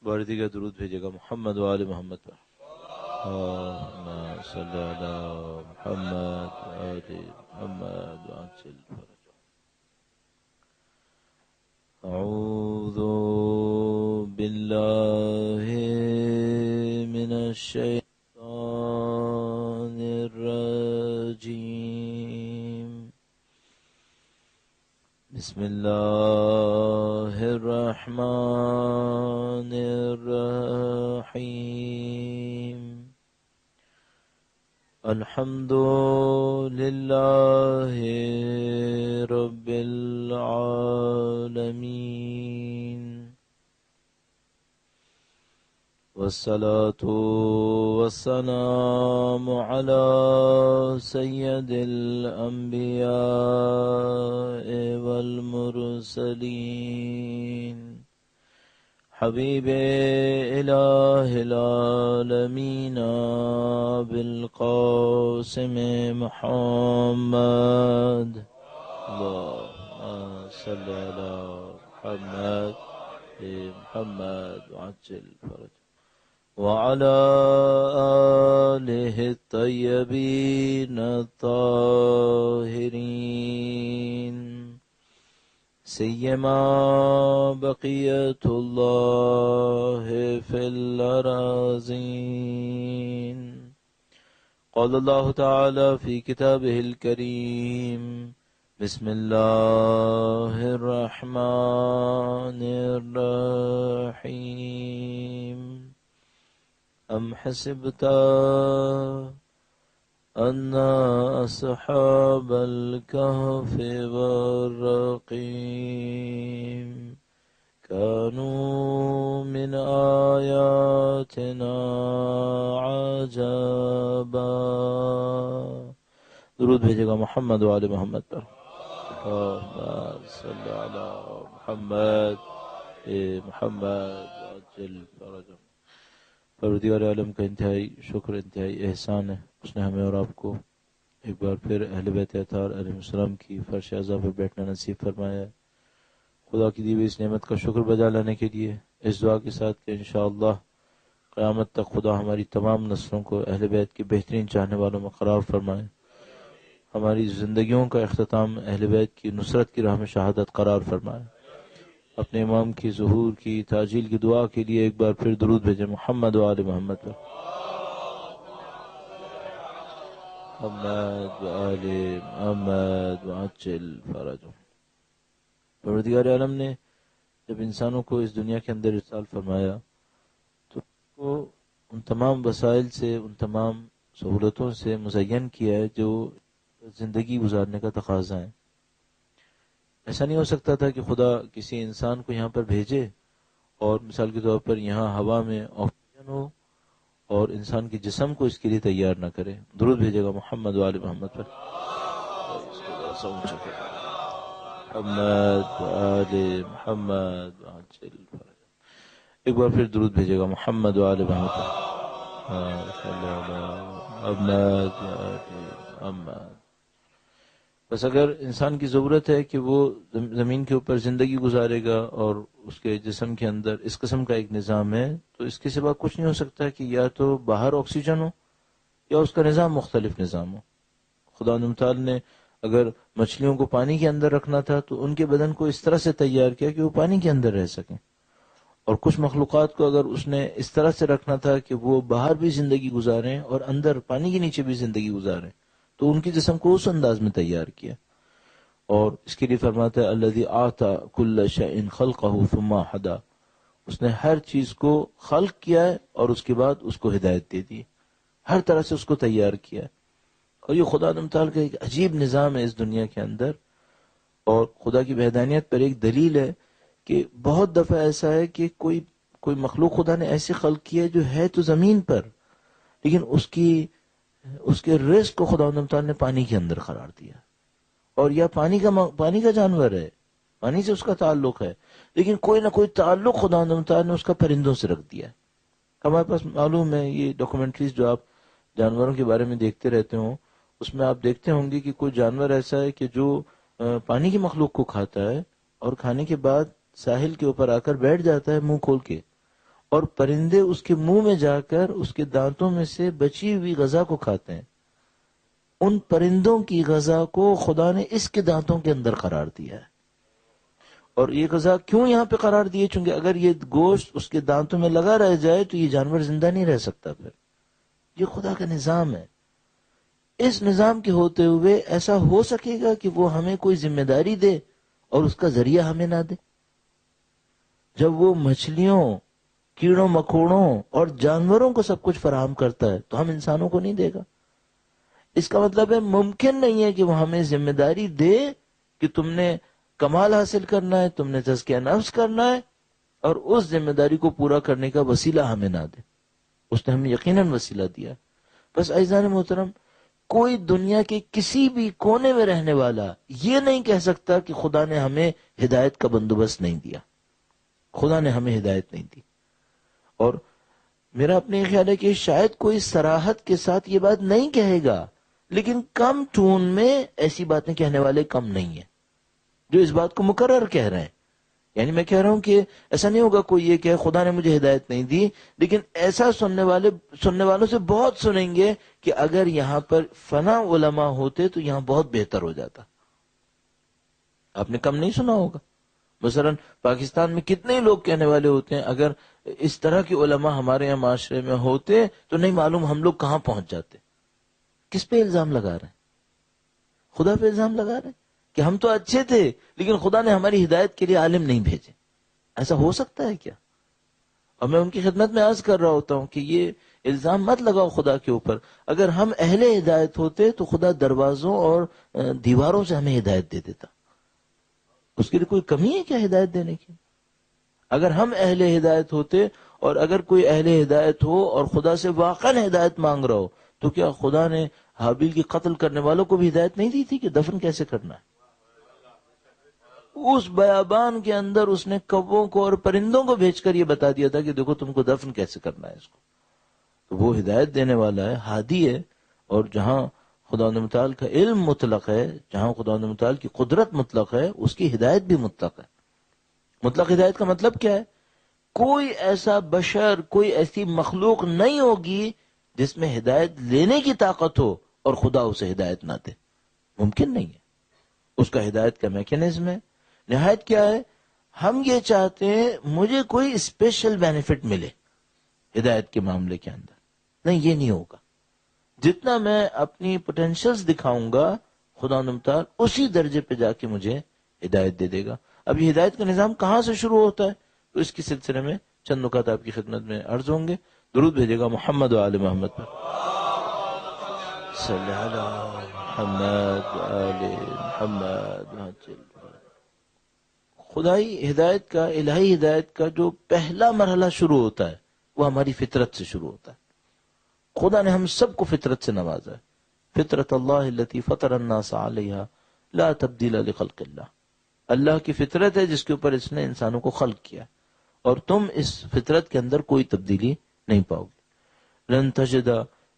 بار دیگر درود بھیجے گا محمد و آل محمد پر. اللهم صل على محمد وآل محمد وعجل فرجه. أعوذ بالله من الشيطان الرجيم. بسم الله الرحمن الرحيم. الحمد لله رب العالمين، والصلاة والسلام على سيد الأنبياء والمرسلين، حبيب إله العالمين بالقاسم محمد. اللهم صل على محمد محمد وعجل فرجه، وعلى آله الطيبين الطاهرين، سيما بقية الله في الأراضين. قال الله تعالى في كتابه الكريم: بسم الله الرحمن الرحيم. أم حسبت أن أصحاب الكهف والرقيم كانوا من آياتنا عجبا. درود بھیجے گا محمد و آل محمد پر. اللهم صل على محمد محمد وعجل فرجه. پروردگار عالم کا انتہائی شکر، انتہائی احسان ہے، اس نے ہمیں اور آپ کو ایک بار پھر اہل بیت اطہار علیہ السلام کی فرش اعظم پر بیٹھنا نصیب فرمایا ہے. خدا کی دی ہوئی اس نعمت کا شکر بجا لانے کے لیے اس دعا کے ساتھ کہ انشاءاللہ قیامت تک خدا ہماری تمام نسلوں کو اہل بیت کی بہترین چاہنے والوں میں قرار فرمائے، ہماری زندگیوں کا اختتام اہل بیت کی نصرت کی راہ میں شہادت قرار فرمائے. اپنے امام کی ظہور کی تعجیل کی دعا کے لیے ایک بار پھر درود بھیجیں محمد و آل محمد پر. محمد و آل محمد وعجل فرجہ. پروردگار عالم نے جب انسانوں کو اس دنیا کے اندر ارسال فرمایا تو وہ ان تمام وسائل سے، ان تمام سہولتوں سے مزین کیا ہے جو زندگی گزارنے کا تقاضا ہے. ایسا نہیں ہو سکتا تھا کہ خدا کسی انسان کو یہاں پر بھیجے اور مثال کے طور پر یہاں ہوا میں آکسیجن ہو اور انسان کے جسم کو اس کے لیے تیار نہ کرے. درود بھیجے گا محمد و آل محمد پر. محمد و آل محمد وعجل فرجہ. ایک بار پھر درود بھیجے گا محمد و آل محمد پر. محمد و آل محمد. بس اگر انسان کی ضرورت ہے کہ وہ زمین کے اوپر زندگی گزارے گا اور اس کے جسم کے اندر اس قسم کا ایک نظام ہے تو اس کے سوا کچھ نہیں ہو سکتا کہ یا تو باہر آکسیجن ہو یا اس کا نظام مختلف نظام ہو. خدا تعالی نے اگر مچھلیوں کو پانی کے اندر رکھنا تھا تو ان کے بدن کو اس طرح سے تیار کیا کہ وہ پانی کے اندر رہ سکیں، اور کچھ مخلوقات کو اگر اس نے اس طرح سے رکھنا تھا کہ وہ باہر بھی زندگی گزاریں اور اندر پانی کے نیچے بھی زندگی گزاریں تو ان کے جسم کو اس انداز میں تیار کیا. اور اس کے لیے فرماتا ہے الذی اعطى كل شيء خلقه ثم هدى. اس نے ہر چیز کو خلق کیا ہے اور اس کے بعد اس کو ہدایت دے دی، ہر طرح سے اس کو تیار کیا. اور یہ خدا تعالیٰ کا ایک عجیب نظام ہے اس دنیا کے اندر، اور خدا کی وحدانیت پر ایک دلیل ہے کہ بہت دفعہ ایسا ہے کہ کوئی مخلوق خدا نے ایسی خلق کی ہے جو ہے تو زمین پر، لیکن اس کے رزق کو خدا تعالیٰ نے پانی کے اندر قرار دیا، اور یا پانی کا جانور ہے، پانی سے اس کا تعلق ہے، لیکن کوئی نہ کوئی تعلق خدا تعالیٰ نے اس کا پرندوں سے رکھ دیا ہے. ہمارے پاس معلوم ہے یہ ڈاکومنٹریز جو آپ جانوروں کے بارے میں دیکھتے رہتے ہوں اس میں آپ دیکھتے ہوں گے کہ کوئی جانور ایسا ہے کہ جو پانی کی مخلوق کو کھاتا ہے اور کھانے کے بعد ساحل کے اوپر آ کر بیٹھ جاتا ہے منہ کھول کے، اور پرندے اس کے منہ میں جا کر اس کے دانتوں میں سے بچی ہوئی غذا کو کھاتے ہیں. ان پرندوں کی غذا کو خدا نے اس کے دانتوں کے اندر قرار دیا ہے. اور یہ غذا کیوں یہاں پہ قرار دیے؟ چونکہ اگر یہ گوشت اس کے دانتوں میں لگا رہ جائے تو یہ جانور زندہ نہیں رہ سکتا. پھر یہ خدا کا نظام ہے. اس نظام کے ہوتے ہوئے ایسا ہو سکے گا کہ وہ ہمیں کوئی ذمہ داری دے اور اس کا ذریعہ ہمیں نہ دے؟ جب وہ مچھلیوں، کیڑوں مکوڑوں اور جانوروں کو سب کچھ فراہم کرتا ہے تو ہم انسانوں کو نہیں دے گا؟ اس کا مطلب ہے ممکن نہیں ہے کہ وہ ہمیں ذمہ داری دے کہ تم نے کمال حاصل کرنا ہے، تم نے تزکیہ نفس کرنا ہے، اور اس ذمہ داری کو پورا کرنے کا وسیلہ ہمیں نہ دے. اس نے ہمیں یقیناً وسیلہ دیا. بس عزیزان محترم، کوئی دنیا کے کسی بھی کونے میں رہنے والا یہ نہیں کہہ سکتا کہ خدا نے ہمیں ہدایت کا بندوبست نہیں دیا. خدا نے ہمیں ہدایت نہیں دی. اور میرا اپنے خیال ہے کہ شاید کوئی صراحت کے ساتھ یہ بات نہیں کہے گا، لیکن کم ٹون میں ایسی باتیں کہنے والے کم نہیں ہیں جو اس بات کو مقرر کہہ رہے ہیں. یعنی میں کہہ رہا ہوں کہ ایسا نہیں ہوگا کوئی یہ کہ خدا نے مجھے ہدایت نہیں دی، لیکن ایسا سننے والوں سے بہت سنیں گے کہ اگر یہاں پر فنا علماء ہوتے تو یہاں بہت بہتر ہو جاتا. آپ نے کم نہیں سنا ہوگا. مثلا پاکستان میں کتنے لوگ کہنے والے ہوتے ہیں اگر اس طرح کے علماء ہمارے یہاں معاشرے میں ہوتے تو نہیں معلوم ہم لوگ کہاں پہنچ جاتے. کس پہ الزام لگا رہے ہیں؟ خدا پہ الزام لگا رہے ہیں کہ ہم تو اچھے تھے لیکن خدا نے ہماری ہدایت کے لیے عالم نہیں بھیجے. ایسا ہو سکتا ہے کیا؟ اور میں ان کی خدمت میں عرض کر رہا ہوتا ہوں کہ یہ الزام مت لگاؤ خدا کے اوپر. اگر ہم اہل ہدایت ہوتے تو خدا دروازوں اور دیواروں سے ہمیں ہدایت دے دیتا. اس کے لیے کوئی کمی ہے کیا ہدایت دینے کی؟ اگر ہم اہل ہدایت ہوتے اور اگر کوئی اہل ہدایت ہو اور خدا سے واقعا ہدایت مانگ رہا ہو تو کیا خدا نے حابیل کی قتل کرنے والوں کو بھی ہدایت نہیں دی تھی کہ دفن کیسے کرنا ہے؟ اس بیابان کے اندر اس نے کبوں کو اور پرندوں کو بھیج کر یہ بتا دیا تھا کہ دیکھو تم کو دفن کیسے کرنا ہے اس کو. تو وہ ہدایت دینے والا ہے، ہادی ہے. اور جہاں خداوند متعال کا علم مطلق ہے، جہاں خداوند متعال کی قدرت مطلق ہے، اس کی ہدایت بھی مطلق ہے. مطلق ہدایت کا مطلب کیا ہے؟ کوئی ایسا بشر، کوئی ایسی مخلوق نہیں ہوگی جس میں ہدایت لینے کی طاقت ہو اور خدا اسے ہدایت نہ دے. ممکن نہیں ہے. اس کا ہدایت کا میکینزم ہے. نہایت کیا ہے؟ ہم یہ چاہتے ہیں مجھے کوئی اسپیشل بینیفٹ ملے ہدایت کے معاملے کے اندر. نہیں، یہ نہیں ہوگا. جتنا میں اپنی پوٹینشلز دکھاؤں گا خدا نمتار اسی درجے پہ جا کے مجھے ہدایت دے دے گا. اب یہ ہدایت کا نظام کہاں سے شروع ہوتا ہے؟ تو اس کی سلسلے میں چند نکات آپ کی خدمت میں عرض ہوں گے. درود بھیجے گا محمد و آل محمد پر. صلی علی محمد و آل محمد. خدائی ہدایت کا، الہی ہدایت کا جو پہلا مرحلہ شروع ہوتا ہے وہ ہماری فطرت سے شروع ہوتا ہے. خدا نے ہم سب کو فطرت سے نوازا ہے. فطرت اللہ التی فطر الناس علیہا لا تبدیل لخلق اللہ. اللہ کی فطرت ہے جس کے اوپر اس نے انسانوں کو خلق کیا، اور تم اس فطرت کے اندر کوئی تبدیلی نہیں پاؤ گے. لن تجد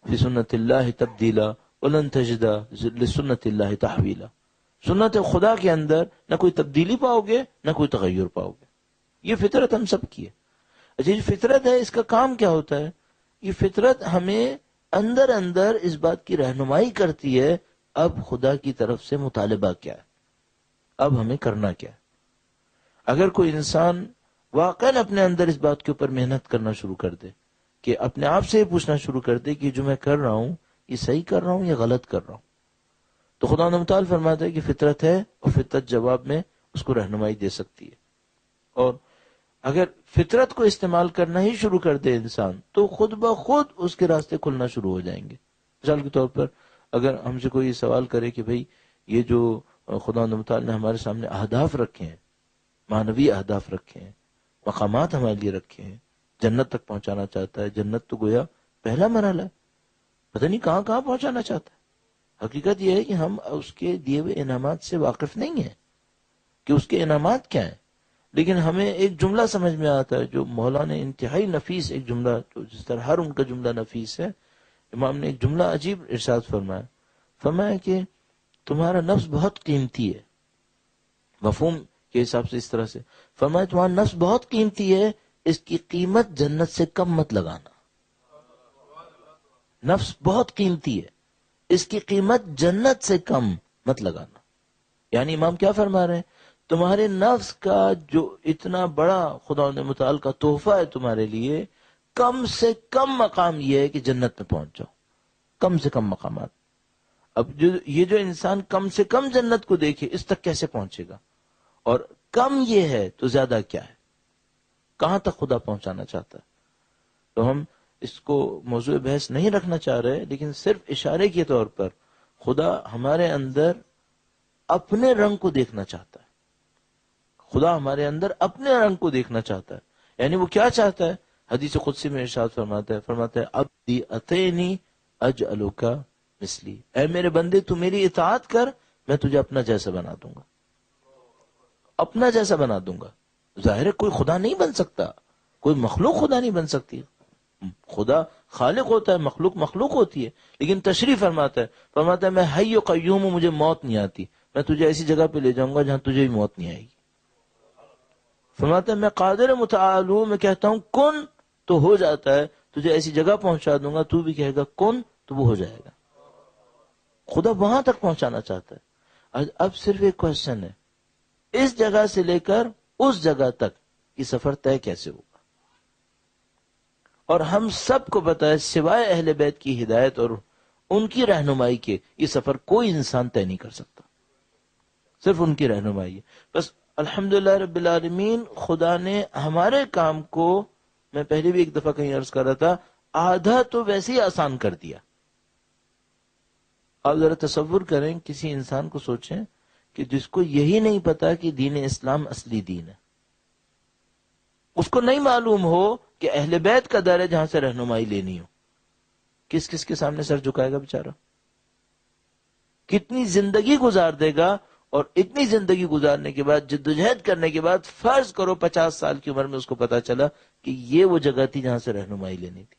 فی سنت اللہ تبدیلا ولن تجد لسنت اللہ تحویلا. سنت خدا کے اندر نہ کوئی تبدیلی پاؤ گے نہ کوئی تغیر پاؤ گے. یہ فطرت ہم سب کی ہے. اچھا، یہ فطرت ہے، اس کا کام کیا ہوتا ہے؟ یہ فطرت ہمیں اندر اندر اس بات کی رہنمائی کرتی ہے اب خدا کی طرف سے مطالبہ کیا ہے، اب ہمیں کرنا کیا ہے. اگر کوئی انسان واقعا اپنے اندر اس بات کے اوپر محنت کرنا شروع کر دے کہ اپنے آپ سے یہ پوچھنا شروع کر دے کہ جو میں کر رہا ہوں یہ صحیح کر رہا ہوں یا غلط کر رہا ہوں، تو خدا متعال فرماتا ہے کہ فطرت ہے اور فطرت جواب میں اس کو رہنمائی دے سکتی ہے. اور اگر فطرت کو استعمال کرنا ہی شروع کر دے انسان تو خود بخود اس کے راستے کھلنا شروع ہو جائیں گے. مثال کے طور پر اگر ہم سے کوئی سوال کرے کہ بھئی یہ جو خدا متعال نے ہمارے سامنے اہداف رکھے ہیں، معنوی اہداف رکھے ہیں، مقامات ہمارے لیے رکھے ہیں، جنت تک پہنچانا چاہتا ہے. جنت تو گویا پہلا مرحلہ ہے، پتہ نہیں کہاں کہاں پہنچانا چاہتا ہے. حقیقت یہ ہے کہ ہم اس کے دیے ہوئے انعامات سے واقف نہیں ہیں کہ اس کے انعامات کیا ہیں. لیکن ہمیں ایک جملہ سمجھ میں آتا ہے جو مولانا نے انتہائی نفیس ایک جملہ، جس طرح ہر ان کا جملہ نفیس ہے، امام نے ایک جملہ عجیب ارشاد فرمایا کہ تمہارا نفس بہت قیمتی ہے. مفہوم کے حساب سے اس طرح سے فرمایا تمہارا نفس بہت قیمتی ہے اس کی قیمت جنت سے کم مت لگانا. نفس بہت قیمتی ہے، اس کی قیمت جنت سے کم مت لگانا. یعنی امام کیا فرما رہے ہیں؟ تمہارے نفس کا جو اتنا بڑا خدا نے متعال کا تحفہ ہے تمہارے لیے، کم سے کم مقام یہ ہے کہ جنت میں پہنچ جاؤ. کم سے کم مقامات. اب یہ جو انسان کم سے کم جنت کو دیکھے، اس تک کیسے پہنچے گا؟ اور کم یہ ہے تو زیادہ کیا ہے؟ کہاں تک خدا پہنچانا چاہتا ہے؟ تو ہم اس کو موضوع بحث نہیں رکھنا چاہ رہے، لیکن صرف اشارے کے طور پر خدا ہمارے اندر اپنے رنگ کو دیکھنا چاہتا ہے. خدا ہمارے اندر اپنے رنگ کو دیکھنا چاہتا ہے. یعنی وہ کیا چاہتا ہے؟ حدیث قدسی میں ارشاد فرماتا ہے عبدی اطیعنی اجعلک مثلی. اے میرے بندے تو میری اطاعت کر، میں تجھے اپنا جیسا بنا دوں گا. اپنا جیسا بنا دوں گا. ظاہر ہے کوئی خدا نہیں بن سکتا، کوئی مخلوق خدا نہیں بن سکتی. خدا خالق ہوتا ہے، مخلوق ہوتی ہے. لیکن تشریف فرماتا ہے میں حی و قیوم ہوں، مجھے موت نہیں آتی. میں تجھے ایسی جگہ پہ لے جاؤں گا جہاں تجھے بھی موت نہیں آئے گی. فرماتا ہے میں قادر متعال ہوں، میں کہتا ہوں کن تو ہو جاتا ہے. تجھے ایسی جگہ پہنچا دوں گا، تو بھی کہے گا کن تو وہ ہو جائے گا. خدا وہاں تک پہنچانا چاہتا ہے. اب صرف ایک کوشچن ہے، اس جگہ سے لے کر اس جگہ تک یہ سفر طے کیسے ہوگا؟ اور ہم سب کو پتہ ہے سوائے اہل بیت کی ہدایت اور ان کی رہنمائی کے یہ سفر کوئی انسان طے نہیں کر سکتا. صرف ان کی رہنمائی ہے. بس الحمدللہ رب العالمین، خدا نے ہمارے کام کو، میں پہلے بھی ایک دفعہ کہیں عرض کر رہا تھا، آدھا تو ویسے ہی آسان کر دیا. آپ ذرا تصور کریں، کسی انسان کو سوچیں کہ جس کو یہی نہیں پتا کہ دین اسلام اصلی دین ہے، اس کو نہیں معلوم ہو کہ اہل بیت کا در ہے جہاں سے رہنمائی لینی ہو، کس کس کے سامنے سر جھکائے گا بیچارہ؟ کتنی زندگی گزار دے گا. اور اتنی زندگی گزارنے کے بعد، جدوجہد کرنے کے بعد، فرض کرو 50 سال کی عمر میں اس کو پتا چلا کہ یہ وہ جگہ تھی جہاں سے رہنمائی لینی تھی.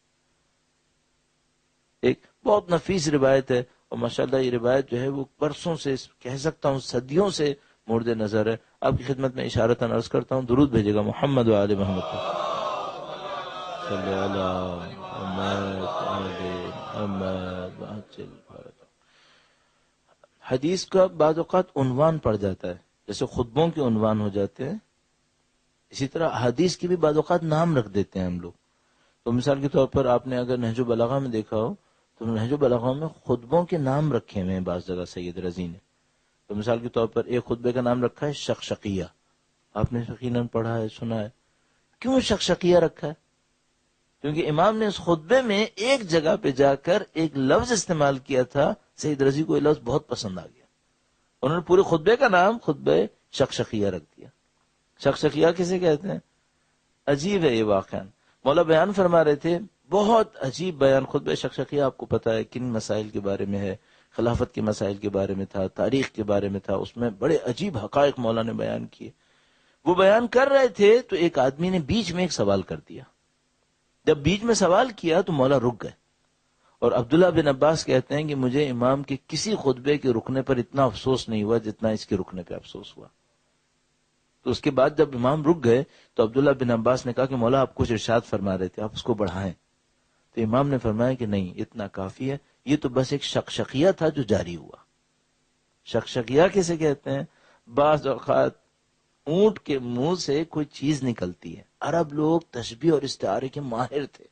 ایک بہت نفیس روایت ہے، اور ماشاءاللہ یہ روایت جو ہے وہ برسوں سے، کہہ سکتا ہوں صدیوں سے مورد نظر ہے. آپ کی خدمت میں اشارتاً عرض کرتا ہوں، درود بھیجے گا محمد و آل محمد صلی اللہ محمد. حدیث کا بعض اوقات عنوان پڑ جاتا ہے، جیسے خطبوں کے عنوان ہو جاتے ہیں، اسی طرح حدیث کی بھی بعض اوقات نام رکھ دیتے ہیں ہم لوگ. تو مثال کے طور پر آپ نے اگر نہج البلاغہ میں دیکھا ہو تو نہج البلاغہ میں خطبوں کے نام رکھے ہوئے ہیں بعض جگہ سید رضی نے. تو مثال کے طور پر ایک خطبے کا نام رکھا ہے شقشقیہ. آپ نے یقیناً پڑھا ہے، سنا ہے. کیوں شقشقیہ رکھا ہے؟ کیونکہ امام نے اس خطبے میں ایک جگہ پہ جا کر ایک لفظ استعمال کیا تھا، سید رضی کو یہ لفظ بہت پسند آ گیا. انہوں نے پورے خطبے کا نام خطبہ شقشقیہ رکھ دیا. شقشقیہ کسے کہتے ہیں؟ عجیب ہے یہ واقعہ. مولا بیان فرما رہے تھے، بہت عجیب بیان. خطبہ شقشقیہ آپ کو پتا ہے کن مسائل کے بارے میں ہے؟ خلافت کے مسائل کے بارے میں تھا، تاریخ کے بارے میں تھا. اس میں بڑے عجیب حقائق مولا نے بیان کیے. وہ بیان کر رہے تھے تو ایک آدمی نے بیچ میں ایک سوال کر دیا. جب بیچ میں سوال کیا تو مولا رک گئے. اور عبداللہ بن عباس کہتے ہیں کہ مجھے امام کے کسی خطبے کے رکنے پر اتنا افسوس نہیں ہوا جتنا اس کے رکنے پہ افسوس ہوا. تو اس کے بعد جب امام رک گئے تو عبداللہ بن عباس نے کہا کہ مولا آپ کچھ ارشاد فرما رہے تھے، آپ اس کو بڑھائیں. تو امام نے فرمایا کہ نہیں، اتنا کافی ہے، یہ تو بس ایک شقشقیہ تھا جو جاری ہوا. شقشقیہ کسے کہتے ہیں؟ بعض اوقات اونٹ کے منہ سے کوئی چیز نکلتی ہے. عرب لوگ تشبیہ اور استعارے کے ماہر تھے.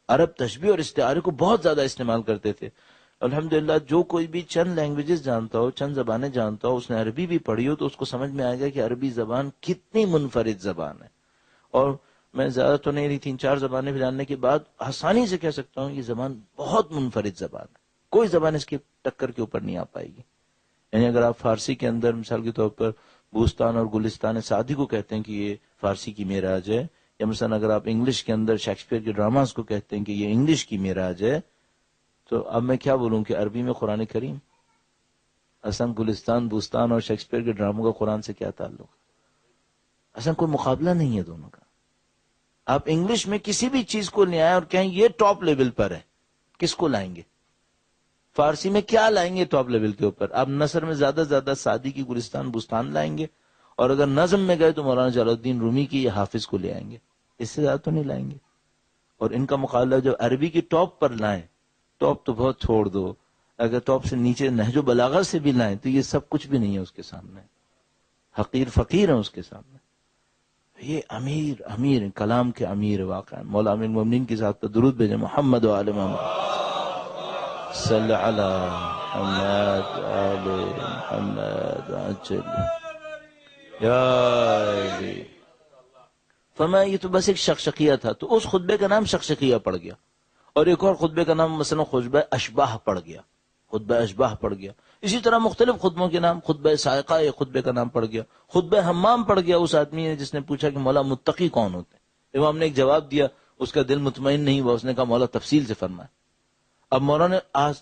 عرب تشبیہ اور استعارے کو بہت زیادہ استعمال کرتے تھے. الحمدللہ جو کوئی بھی چند لینگویجز جانتا ہو، چند زبانیں جانتا ہو، اس نے عربی بھی پڑھی ہو، تو اس کو سمجھ میں آئے گا کہ عربی زبان کتنی منفرد زبان ہے. اور میں زیادہ تو نہیں رہی، 3-4 زبانیں جاننے کے بعد آسانی سے کہہ سکتا ہوں یہ زبان بہت منفرد زبان ہے. کوئی زبان اس کی ٹکر کے اوپر نہیں آ پائے گی. یعنی اگر آپ فارسی کے اندر مثال کے طور پر بوستان اور گلستان سعدی کو کہتے ہیں کہ یہ فارسی کی معراج ہے، یا مثلا اگر آپ انگلش کے اندر شیکسپیئر کے ڈراماز کو کہتے ہیں کہ یہ انگلش کی معراج ہے، تو اب میں کیا بولوں کہ عربی میں قرآن کریم؟ اصلا گلستان، بوستان اور شیکسپیئر کے ڈراموں کا قرآن سے کیا تعلق؟ اصلا کوئی مقابلہ نہیں ہے دونوں کا. آپ انگلش میں کسی بھی چیز کو لے آئیں اور کہیں یہ ٹاپ لیول پر ہے، کس کو لائیں گے؟ فارسی میں کیا لائیں گے ٹاپ لیول کے اوپر؟ آپ نثر میں زیادہ سے زیادہ سعدی کی گلستان بوستان لائیں گے، اور اگر نظم میں گئے تو مولانا جلال الدین رومی کی یا حافظ کو لے آئیں گے. اس سے زیادہ تو نہیں لائیں گے. اور ان کا مقابلہ جو عربی کی ٹاپ پر لائیں، ٹاپ تو بہت چھوڑ دو، اگر ٹاپ سے نیچے نہج و بلاغت سے بھی لائیں تو یہ سب کچھ بھی نہیں ہے اس کے سامنے، حقیر فقیر ہیں اس کے سامنے. یہ امیر کلام کے امیر واقع مولا امیر المومنین کی ذات پر درود بھیجیں. محمد و آل محمد صلی علی محمد آل محمد عجل یا علی. فرمایا یہ تو بس ایک شقشقیہ تھا، تو اس خطبے کا نام شقشقیہ پڑ گیا. اور ایک اور خطبے کا نام مثلا خطبہ اشباح پڑ گیا، خطبہ اشباح پڑ گیا. اسی طرح مختلف خطبوں کے نام، خطبہ سائقہ ایک خطبے کا نام پڑ گیا، خطبہ حمام پڑ گیا. اس آدمی نے جس نے پوچھا کہ مولا متقی کون ہوتے ہیں، امام نے ایک جواب دیا، اس کا دل مطمئن نہیں ہوا، اس نے کہا مولا تفصیل سے فرمائے. اب مولا نے آج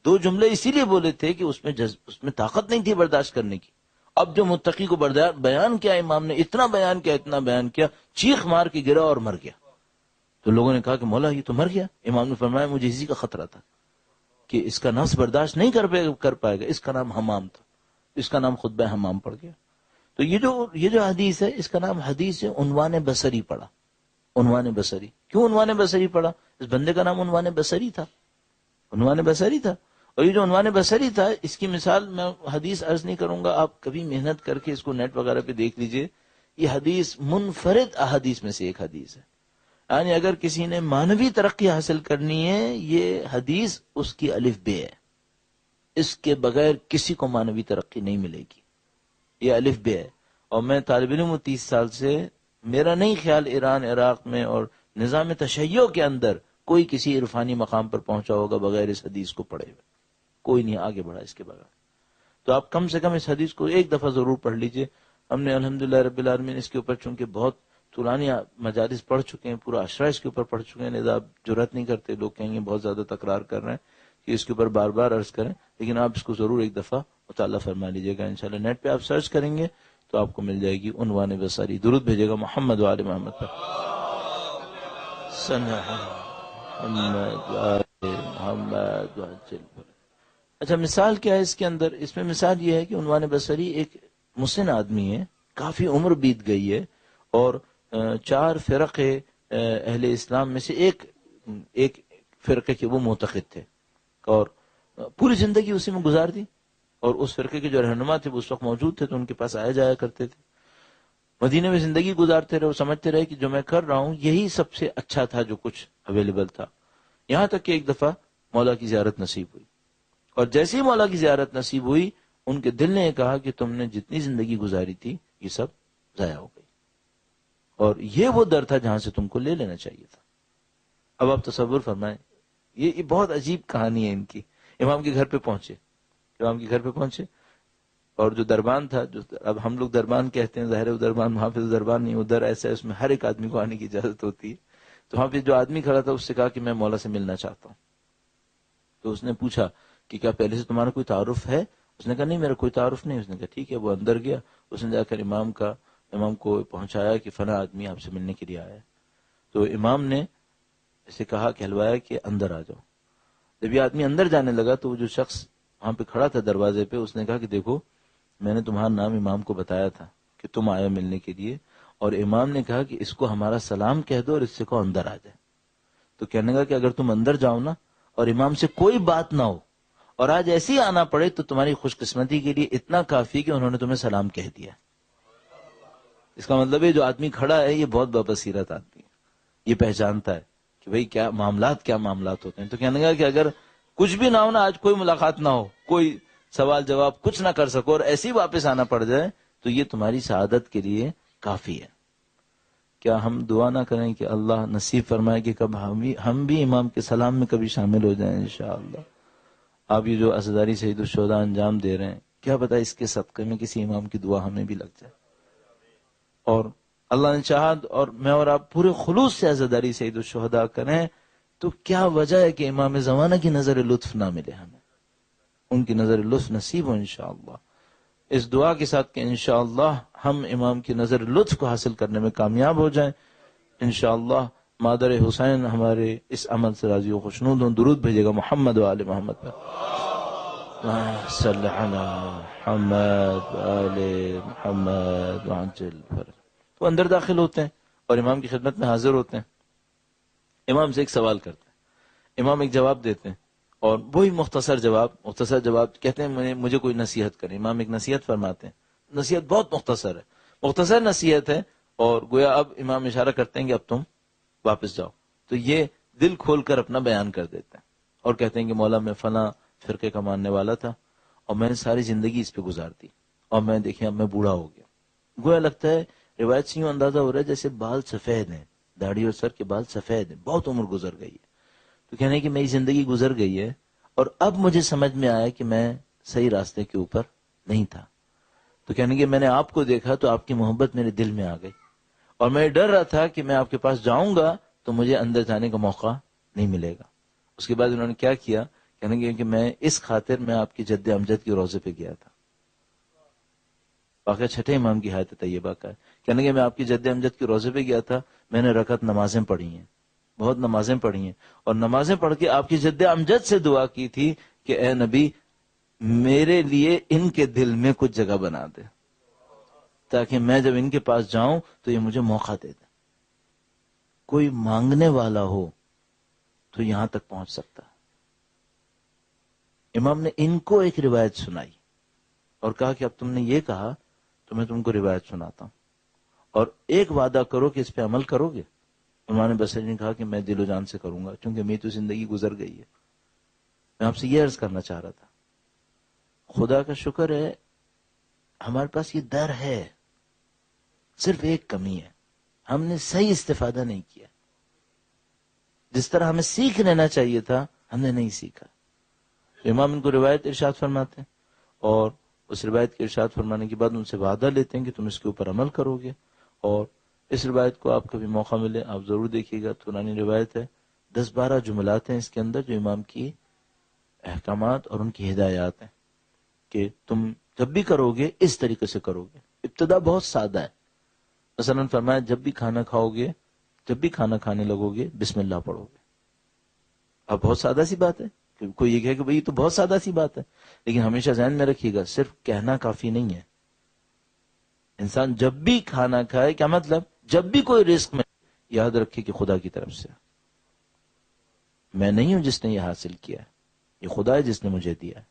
2 جملے اسی لیے بولے تھے کہ اس میں طاقت نہیں تھی برداشت کرنے کی. اب جو متقی کو بیان کیا امام نے، اتنا بیان کیا چیخ مار کے گرا اور مر گیا. تو لوگوں نے کہا کہ مولا یہ تو مر گیا. امام نے فرمایا مجھے اسی کا خطرہ تھا کہ اس کا نفس برداشت نہیں کر پائے گا. اس کا نام حمام تھا، اس کا نام خطبہ حمام پڑ گیا. تو یہ جو حدیث ہے اس کا نام حدیث عنوان بصری پڑا. عنوان بصری کیوں عنوان بصری پڑا؟ اس بندے کا نام عنوان بصری تھا، عنوان بصری تھا. اور یہ جو عنوان بصری تھا اس کی مثال میں حدیث عرض نہیں کروں گا، آپ کبھی محنت کر کے اس کو نیٹ وغیرہ پہ دیکھ لیجئے. یہ حدیث منفرد احادیث میں سے ایک حدیث ہے. یعنی اگر کسی نے معنوی ترقی حاصل کرنی ہے یہ حدیث اس کی الف بے ہے. اس کے بغیر کسی کو معنوی ترقی نہیں ملے گی، یہ الف بے ہے. اور میں طالب علم ہوں 30 سال سے، میرا نہیں خیال ایران عراق میں اور نظام تشیع کے اندر کوئی کسی عرفانی مقام پر پہنچا ہوگا بغیر اس حدیث کو پڑھے ہوئے. کوئی نہیں آگے بڑھا اس کے بغیر. تو آپ کم سے کم اس حدیث کو ایک دفعہ ضرور پڑھ لیجئے. ہم نے الحمدللہ رب العالمین اس کے اوپر چونکہ بہت طولانی مجالس پڑھ چکے ہیں، پورا عشرہ اس کے اوپر پڑھ چکے ہیں، لہذا آپ جرات نہیں کرتے، لوگ کہیں گے بہت زیادہ تکرار کر رہے ہیں کہ اس کے اوپر بار بار عرض کریں. لیکن آپ اس کو ضرور ایک دفعہ مطالعہ فرما لیجئے گا. انشاءاللہ نیٹ پہ آپ سرچ کریں گے تو آپ کو مل جائے گی عنوان بصری. درود بھیجے گا محمد و آل محمد پر. اچھا مثال کیا ہے اس کے اندر؟ اس میں مثال یہ ہے کہ عنوان بصری ایک مسن آدمی ہے، کافی عمر بیت گئی ہے، اور 4 فرقے اہل اسلام میں سے ایک فرقے کے وہ معتقد تھے اور پوری زندگی اسی میں گزار دی. اور اس فرقے کے جو رہنما تھے وہ اس وقت موجود تھے تو ان کے پاس آیا جایا کرتے تھے. مدینے میں زندگی گزارتے رہے اور سمجھتے رہے کہ جو میں کر رہا ہوں یہی سب سے اچھا تھا جو کچھ اویلیبل تھا. یہاں تک کہ ایک دفعہ مولا کی زیارت نصیب ہوئی، اور جیسے ہی مولا کی زیارت نصیب ہوئی ان کے دل نے یہ کہا کہ تم نے جتنی زندگی گزاری تھی یہ سب ضائع ہو گئی، اور یہ وہ در تھا جہاں سے تم کو لے لینا چاہیے تھا. اب آپ تصور فرمائیں، یہ بہت عجیب کہانی ہے ان کی. امام کے گھر پہ پہنچے اور جو دربان تھا، جو اب ہم لوگ دربان کہتے ہیں، ظاہر ہے دربان، وہاں پہ دربان نہیں، ادھر ایسا ہے اس میں ہر ایک آدمی کو آنے کی اجازت ہوتی ہے. تو وہاں پہ جو آدمی کھڑا تھا اس سے کہا کہ میں مولا سے ملنا چاہتا ہوں. تو اس نے پوچھا کہ کیا پہلے سے تمہارا کوئی تعارف ہے؟ اس نے کہا نہیں میرا کوئی تعارف نہیں. اس نے کہا ٹھیک ہے. وہ اندر گیا، اس نے جا کر امام کو پہنچایا کہ فلاں آدمی آپ سے ملنے کے لیے آیا ہے. تو امام نے اسے کہا کہ ہلوایا کہ اندر آ جاؤ. جب یہ آدمی اندر جانے لگا تو وہ جو شخص وہاں پہ کھڑا تھا دروازے پہ اس نے کہا کہ دیکھو میں نے تمہارا نام امام کو بتایا تھا کہ تم آئے ملنے کے لیے، اور امام نے کہا کہ اس کو ہمارا سلام کہہ دو اور اس سے کو اندر آ جائے. تو کہنے لگا کہ اگر تم اندر جاؤ نا اور امام سے کوئی بات نہ ہو اور آج ایسے ہی آنا پڑے تو تمہاری خوش قسمتی کے لیے اتنا کافی کہ انہوں نے تمہیں سلام کہہ دیا. اس کا مطلب ہے جو آدمی کھڑا ہے یہ بہت بابصیرت آدمی ہے، یہ پہچانتا ہے کہ بھئی کیا معاملات ہوتے ہیں. تو کہنے لگا کہ اگر کچھ بھی نہ ہو نا، آج کوئی ملاقات نہ ہو، کوئی سوال جواب کچھ نہ کر سکو اور ایسے ہی واپس آنا پڑ جائے تو یہ تمہاری سعادت کے لیے کافی ہے. کیا ہم دعا نہ کریں کہ اللہ نصیب فرمائے کہ کب ہم بھی امام کے سلام میں کبھی شامل ہو جائیں انشاءاللہ. آپ یہ جو عزاداری سید الشہداء انجام دے رہے ہیں، کیا پتہ اس کے صدقے میں کسی امام کی دعا ہمیں بھی لگ جائے. اور اللہ نے چاہا اور میں اور آپ پورے خلوص سے عزاداری سید الشہداء کریں تو کیا وجہ ہے کہ امام زمانہ کی نظر لطف نہ ملے ہمیں، ان کی نظر لطف نصیب ہو انشاءاللہ. اس دعا کے ساتھ کہ انشاءاللہ ہم امام کی نظر لطف کو حاصل کرنے میں کامیاب ہو جائیں انشاءاللہ. مادر حسین ہمارے اس عمل سے راضی و خوشنود ہوں. درود بھیجے گا محمد و آل محمد پر. صلی علی محمد و آل محمد وعجل فرج. وہ اندر داخل ہوتے ہیں اور امام کی خدمت میں حاضر ہوتے ہیں، امام سے ایک سوال کرتے ہیں، امام ایک جواب دیتے ہیں، اور وہی مختصر جواب کہتے ہیں مجھے کوئی نصیحت کرے، امام ایک نصیحت فرماتے ہیں، نصیحت بہت مختصر ہے، مختصر نصیحت ہے، اور گویا اب امام اشارہ کرتے ہیں کہ اب تم واپس جاؤ، تو یہ دل کھول کر اپنا بیان کر دیتے ہیں اور کہتے ہیں کہ مولا میں فلاں فرقے کا ماننے والا تھا اور میں نے ساری زندگی اس پہ گزار دی، اور میں دیکھیں اب میں بوڑھا ہو گیا. گویا لگتا ہے روایت سے یوں اندازہ ہو رہا ہے جیسے بال سفید ہیں، داڑھی اور سر کے بال سفید ہیں، بہت عمر گزر گئی ہے. تو کہنے ہیں کہ میری زندگی گزر گئی ہے اور اب مجھے سمجھ میں آیا کہ میں صحیح راستے کے اوپر نہیں تھا. تو کہنے کہ میں نے آپ کو دیکھا تو آپ کی محبت میرے دل میں آ گئی، اور میں ڈر رہا تھا کہ میں آپ کے پاس جاؤں گا تو مجھے اندر جانے کا موقع نہیں ملے گا. اس کے بعد انہوں نے کیا کیا، کہنے کہ میں اس خاطر میں آپ کی جد امجد کے روزے پہ گیا تھا. واقعہ چھٹے امام کی حیات طیبہ کا ہے. کہنے کہ میں آپ کی جد امجد کے روزے پہ گیا تھا، میں نے رکعت نمازیں پڑھی ہیں، بہت نمازیں پڑھی ہیں، اور نمازیں پڑھ کے آپ کی جد امجد سے دعا کی تھی کہ اے نبی میرے لیے ان کے دل میں کچھ جگہ بنا دے تاکہ میں جب ان کے پاس جاؤں تو یہ مجھے موقع دے دے. کوئی مانگنے والا ہو تو یہاں تک پہنچ سکتا ہے. امام نے ان کو ایک روایت سنائی اور کہا کہ اب تم نے یہ کہا تو میں تم کو روایت سناتا ہوں اور ایک وعدہ کرو کہ اس پہ عمل کرو گے. امام بصری نے کہا کہ میں دل و جان سے کروں گا، کیونکہ میری تو زندگی گزر گئی ہے. میں آپ سے یہ عرض کرنا چاہ رہا تھا، خدا کا شکر ہے ہمارے پاس یہ در ہے، صرف ایک کمی ہے، ہم نے صحیح استفادہ نہیں کیا. جس طرح ہمیں سیکھ لینا چاہیے تھا ہم نے نہیں سیکھا. امام ان کو روایت ارشاد فرماتے ہیں اور اس روایت کے ارشاد فرمانے کے بعد ان سے وعدہ لیتے ہیں کہ تم اس کے اوپر عمل کرو گے. اور اس روایت کو آپ کبھی موقع ملے آپ ضرور دیکھیے گا، طولانی روایت ہے، 10-12 جملات ہیں اس کے اندر جو امام کی احکامات اور ان کی ہدایات ہیں کہ تم جب بھی کرو گے اس طریقے سے کرو گے. ابتدا بہت سادہ ہے، مثلا فرمایا جب بھی کھانا کھاؤ گے، جب بھی کھانا کھانے لگو گے بسم اللہ پڑھو گے. اب بہت سادہ سی بات ہے، کوئی یہ کہے کہ بھئی یہ تو بہت سادہ سی بات ہے، لیکن ہمیشہ ذہن میں رکھیے گا صرف کہنا کافی نہیں ہے. انسان جب بھی کھانا کھائے، کیا مطلب جب بھی کوئی رزق میں یاد رکھے کہ خدا کی طرف سے، میں نہیں ہوں جس نے یہ حاصل کیا ہے، یہ خدا ہے جس نے مجھے دیا ہے.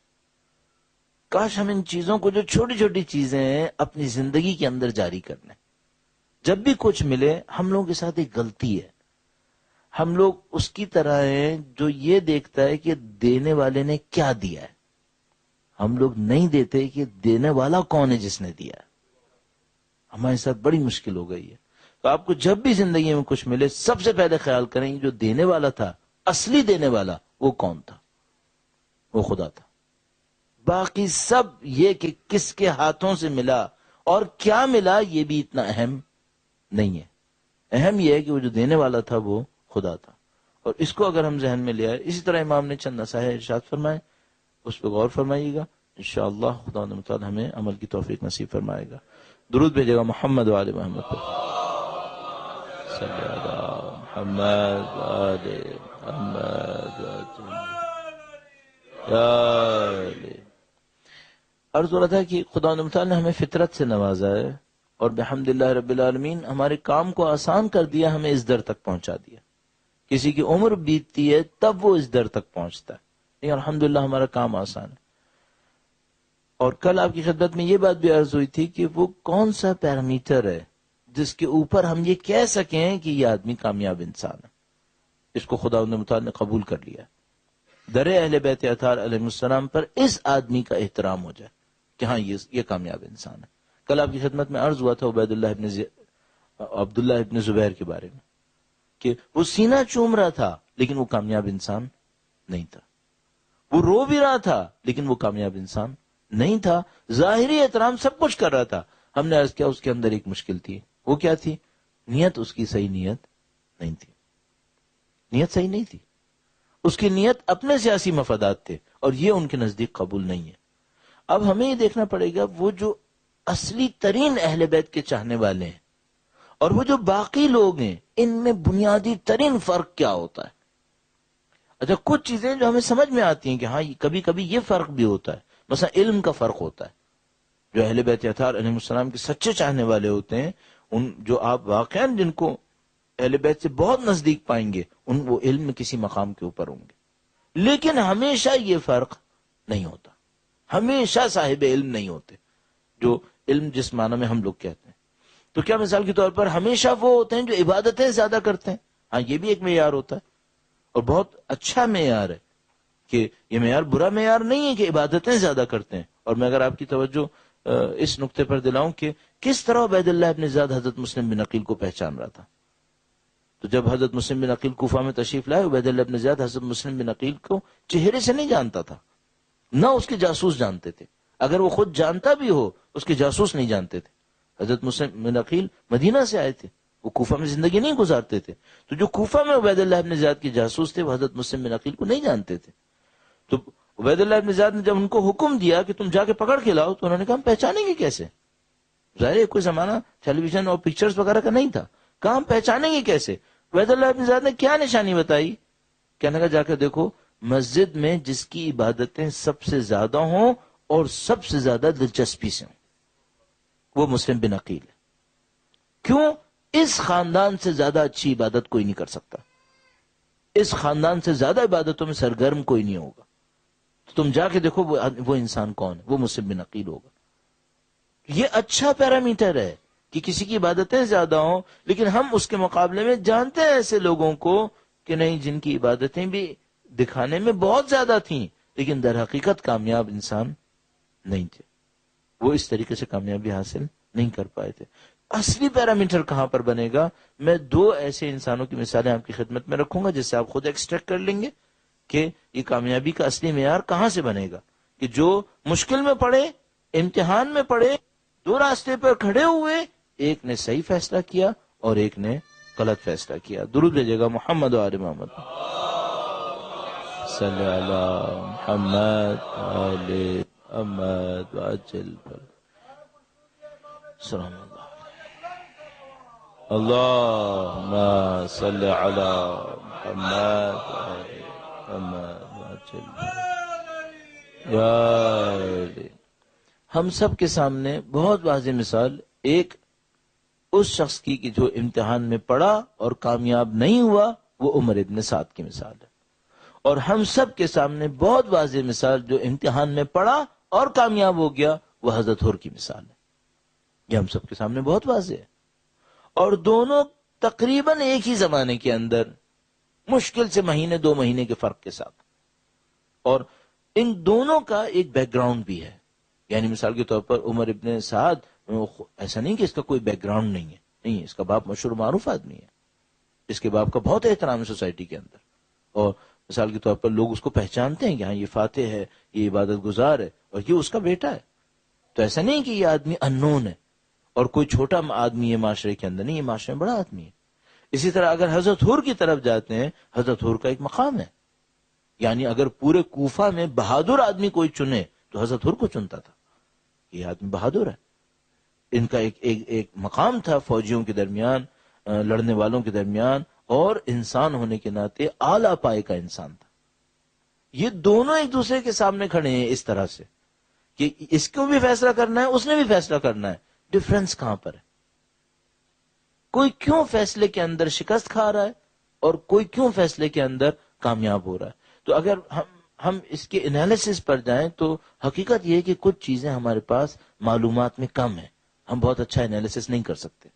کاش ہم ان چیزوں کو جو چھوٹی چھوٹی چیزیں ہیں اپنی زندگی کے اندر جاری کر لیں. جب بھی کچھ ملے، ہم لوگوں کے ساتھ ایک غلطی ہے، ہم لوگ اس کی طرح ہیں جو یہ دیکھتا ہے کہ دینے والے نے کیا دیا ہے، ہم لوگ نہیں دیتے کہ دینے والا کون ہے جس نے دیا ہے. ہمارے ساتھ بڑی مشکل ہو گئی ہے. تو آپ کو جب بھی زندگی میں کچھ ملے سب سے پہلے خیال کریں جو دینے والا تھا، اصلی دینے والا وہ کون تھا، وہ خدا تھا. باقی سب یہ کہ کس کے ہاتھوں سے ملا اور کیا ملا یہ بھی اتنا اہم نہیں ہے. اہم یہ ہے کہ وہ جو دینے والا تھا وہ خدا تھا. اور اس کو اگر ہم ذہن میں لے آئے، اسی طرح امام نے چند نصائح ارشاد فرمائے، اس پہ غور فرمائیے گا، انشاءاللہ خدا متعال ہمیں عمل کی توفیق نصیب فرمائے گا. درود بھیجے گا محمد و آل محمد پر. صلی اللہ محمد و آل محمد عرض ہو رہا تھا کہ خدا متعال نے ہمیں فطرت سے نوازا ہے اور بحمدللہ رب العالمین ہمارے کام کو آسان کر دیا، ہمیں اس در تک پہنچا دیا. کسی کی عمر بیتتی ہے تب وہ اس در تک پہنچتا ہے، لیکن الحمدللہ ہمارا کام آسان ہے. اور کل آپ کی خدمت میں یہ بات بھی عرض ہوئی تھی کہ وہ کون سا پیرامیٹر ہے جس کے اوپر ہم یہ کہہ سکیں کہ یہ آدمی کامیاب انسان ہے. اس کو خدا متعال نے قبول کر لیا، در اہل بیت اطہار علیہ السلام پر اس آدمی کا احترام ہو جائے کہ ہاں یہ کامیاب انسان ہے. کل آپ کی خدمت میں عرض ہوا تھا عبداللہ ابن زبیر کے بارے میں کہ وہ سینہ چوم رہا تھا لیکن وہ کامیاب انسان نہیں تھا. وہ رو بھی رہا تھا لیکن وہ کامیاب انسان نہیں تھا. ظاہری احترام سب کچھ کر رہا تھا. ہم نے عرض کیا اس کے اندر ایک مشکل تھی. وہ کیا تھی؟ نیت اس کی صحیح نیت نہیں تھی. نیت صحیح نہیں تھی. اس کی نیت اپنے سیاسی مفادات تھے اور یہ ان کے نزدیک قبول نہیں ہے. اب ہمیں یہ دیکھنا پڑے گا وہ جو اصلی ترین اہل بیت کے چاہنے والے ہیں اور وہ جو باقی لوگ ہیں ان میں بنیادی ترین فرق کیا ہوتا ہے. اچھا کچھ چیزیں جو ہمیں سمجھ میں آتی ہیں کہ ہاں کبھی کبھی یہ فرق بھی ہوتا ہے. مثلا علم کا فرق ہوتا ہے. جو اہل بیت اطہار علیہ السلام کے سچے چاہنے والے ہوتے ہیں، ان جو آپ واقعا جن کو اہل بیت سے بہت نزدیک پائیں گے، وہ علم میں کسی مقام کے اوپر ہوں گے، لیکن ہمیشہ یہ فرق نہیں ہوتا، ہمیشہ صاحب علم نہیں ہوتے، جو علم جس معنی میں ہم لوگ کہتے ہیں۔ تو کیا مثال کے طور پر ہمیشہ وہ ہوتے ہیں جو عبادتیں زیادہ کرتے ہیں؟ ہاں، یہ بھی ایک معیار ہوتا ہے، اور بہت اچھا معیار ہے، کہ یہ معیار برا معیار نہیں ہے کہ عبادتیں زیادہ کرتے ہیں۔ اور میں اگر آپ کی توجہ اس نقطے پر دلاؤں کہ کس طرح عبید اللہ ابن زیاد حضرت مسلم بن عقیل کو پہچان رہا تھا، تو جب حضرت مسلم بن عقیل کوفہ میں تشریف لائے، عبید اللہ ابن زیاد حضرت مسلم بن عقیل کو چہرے سے نہیں جانتا تھا، نہ اس کے جاسوس جانتے تھے، اگر وہ خود جانتا بھی ہو اس کے جاسوس نہیں جانتے تھے۔ حضرت مسلم بن عقیل مدینہ سے آئے تھے، وہ کوفہ میں زندگی نہیں گزارتے تھے، تو جو کوفہ میں عبید اللہ ابن زیاد کے جاسوس تھے وہ حضرت مسلم بن عقیل کو نہیں جانتے تھے۔ تو عبید اللہ ابن زیاد نے جب ان کو حکم دیا کہ تم جا کے پکڑ کے لاؤ، تو انہوں نے کہا ہم پہچانیں گے کیسے؟ ظاہر ہے کوئی زمانہ ٹیلی ویژن اور پکچرز وغیرہ کا نہیں تھا، کہا ہم پہچانیں گے کیسے؟ عبید اللہ ابن زیاد نے کیا نشانی بتائی؟ کہنے کا جا کے دیکھو مسجد میں جس کی عبادتیں سب سے زیادہ ہوں اور سب سے زیادہ دلچسپی سے ہوں وہ مسلم بن عقیل ہے۔ کیوں؟ اس خاندان سے زیادہ اچھی عبادت کوئی نہیں کر سکتا، اس خاندان سے زیادہ عبادتوں میں سرگرم کوئی نہیں ہوگا۔ تو تم جا کے دیکھو وہ انسان کون ہے، وہ مسلم بن عقیل ہوگا۔ یہ اچھا پیرامیٹر ہے کہ کسی کی عبادتیں زیادہ ہوں، لیکن ہم اس کے مقابلے میں جانتے ہیں ایسے لوگوں کو کہ نہیں، جن کی عبادتیں بھی دکھانے میں بہت زیادہ تھیں لیکن در حقیقت کامیاب انسان نہیں تھے، وہ اس طریقے سے کامیابی حاصل نہیں کر پائے تھے۔ اصلی پیرامیٹر کہاں پر بنے گا؟ میں دو ایسے انسانوں کی مثالیں آپ کی خدمت میں رکھوں گا جس سے آپ خود ایکسٹریکٹ کر لیں گے کہ یہ کامیابی کا اصلی معیار کہاں سے بنے گا، کہ جو مشکل میں پڑے، امتحان میں پڑے، دو راستے پر کھڑے ہوئے، ایک نے صحیح فیصلہ کیا اور ایک نے غلط فیصلہ کیا۔ درود بھیجے گا محمد و آل محمد، صلی علی محمد آل محمد وعجل سلام اللہ، اللہم صلی علی محمد آل محمد وعجل یا علی۔ ہم سب کے سامنے بہت واضح مثال ایک اس شخص کی کہ جو امتحان میں پڑا اور کامیاب نہیں ہوا، وہ عمر ابن سعد کی مثال ہے، اور ہم سب کے سامنے بہت واضح مثال جو امتحان میں پڑا اور کامیاب ہو گیا، وہ حضرت حر کی مثال ہے۔ یہ ہم سب کے سامنے بہت واضح ہے، اور دونوں تقریباً ایک ہی زمانے کے اندر، مشکل سے مہینے دو مہینے کے فرق کے ساتھ، اور ان دونوں کا ایک بیک گراؤنڈ بھی ہے۔ یعنی مثال کے طور پر عمر ابن سعد، ایسا نہیں کہ اس کا کوئی بیک گراؤنڈ نہیں ہے، نہیں، اس کا باپ مشہور معروف آدمی ہے، اس کے باپ کا بہت احترام ہے سوسائٹی کے اندر، اور مثال کے طور پر لوگ اس کو پہچانتے ہیں کہ ہاں یہ فاتح ہے، یہ عبادت گزار ہے، اور یہ اس کا بیٹا ہے۔ تو ایسا نہیں کہ یہ آدمی اننون ہے اور کوئی چھوٹا آدمی ہے معاشرے کے اندر، نہیں، یہ معاشرے میں بڑا آدمی ہے۔ اسی طرح اگر حضرت حر کی طرف جاتے ہیں، حضرت حر کا ایک مقام ہے، یعنی اگر پورے کوفہ میں بہادر آدمی کوئی چنے تو حضرت حر کو چنتا تھا، یہ آدمی بہادر ہے۔ ان کا ایک مقام تھا فوجیوں کے درمیان، لڑنے والوں کے درمیان، اور انسان ہونے کے ناطے اعلیٰ پائے کا انسان تھا۔ یہ دونوں ایک دوسرے کے سامنے کھڑے ہیں اس طرح سے کہ اس کو بھی فیصلہ کرنا ہے، اس نے بھی فیصلہ کرنا ہے۔ ڈفرنس کہاں پر ہے؟ کوئی کیوں فیصلے کے اندر شکست کھا رہا ہے اور کوئی کیوں فیصلے کے اندر کامیاب ہو رہا ہے؟ تو اگر ہم اس کے انالیسس پر جائیں تو حقیقت یہ ہے کہ کچھ چیزیں ہمارے پاس معلومات میں کم ہیں، ہم بہت اچھا انالیسس نہیں کر سکتے۔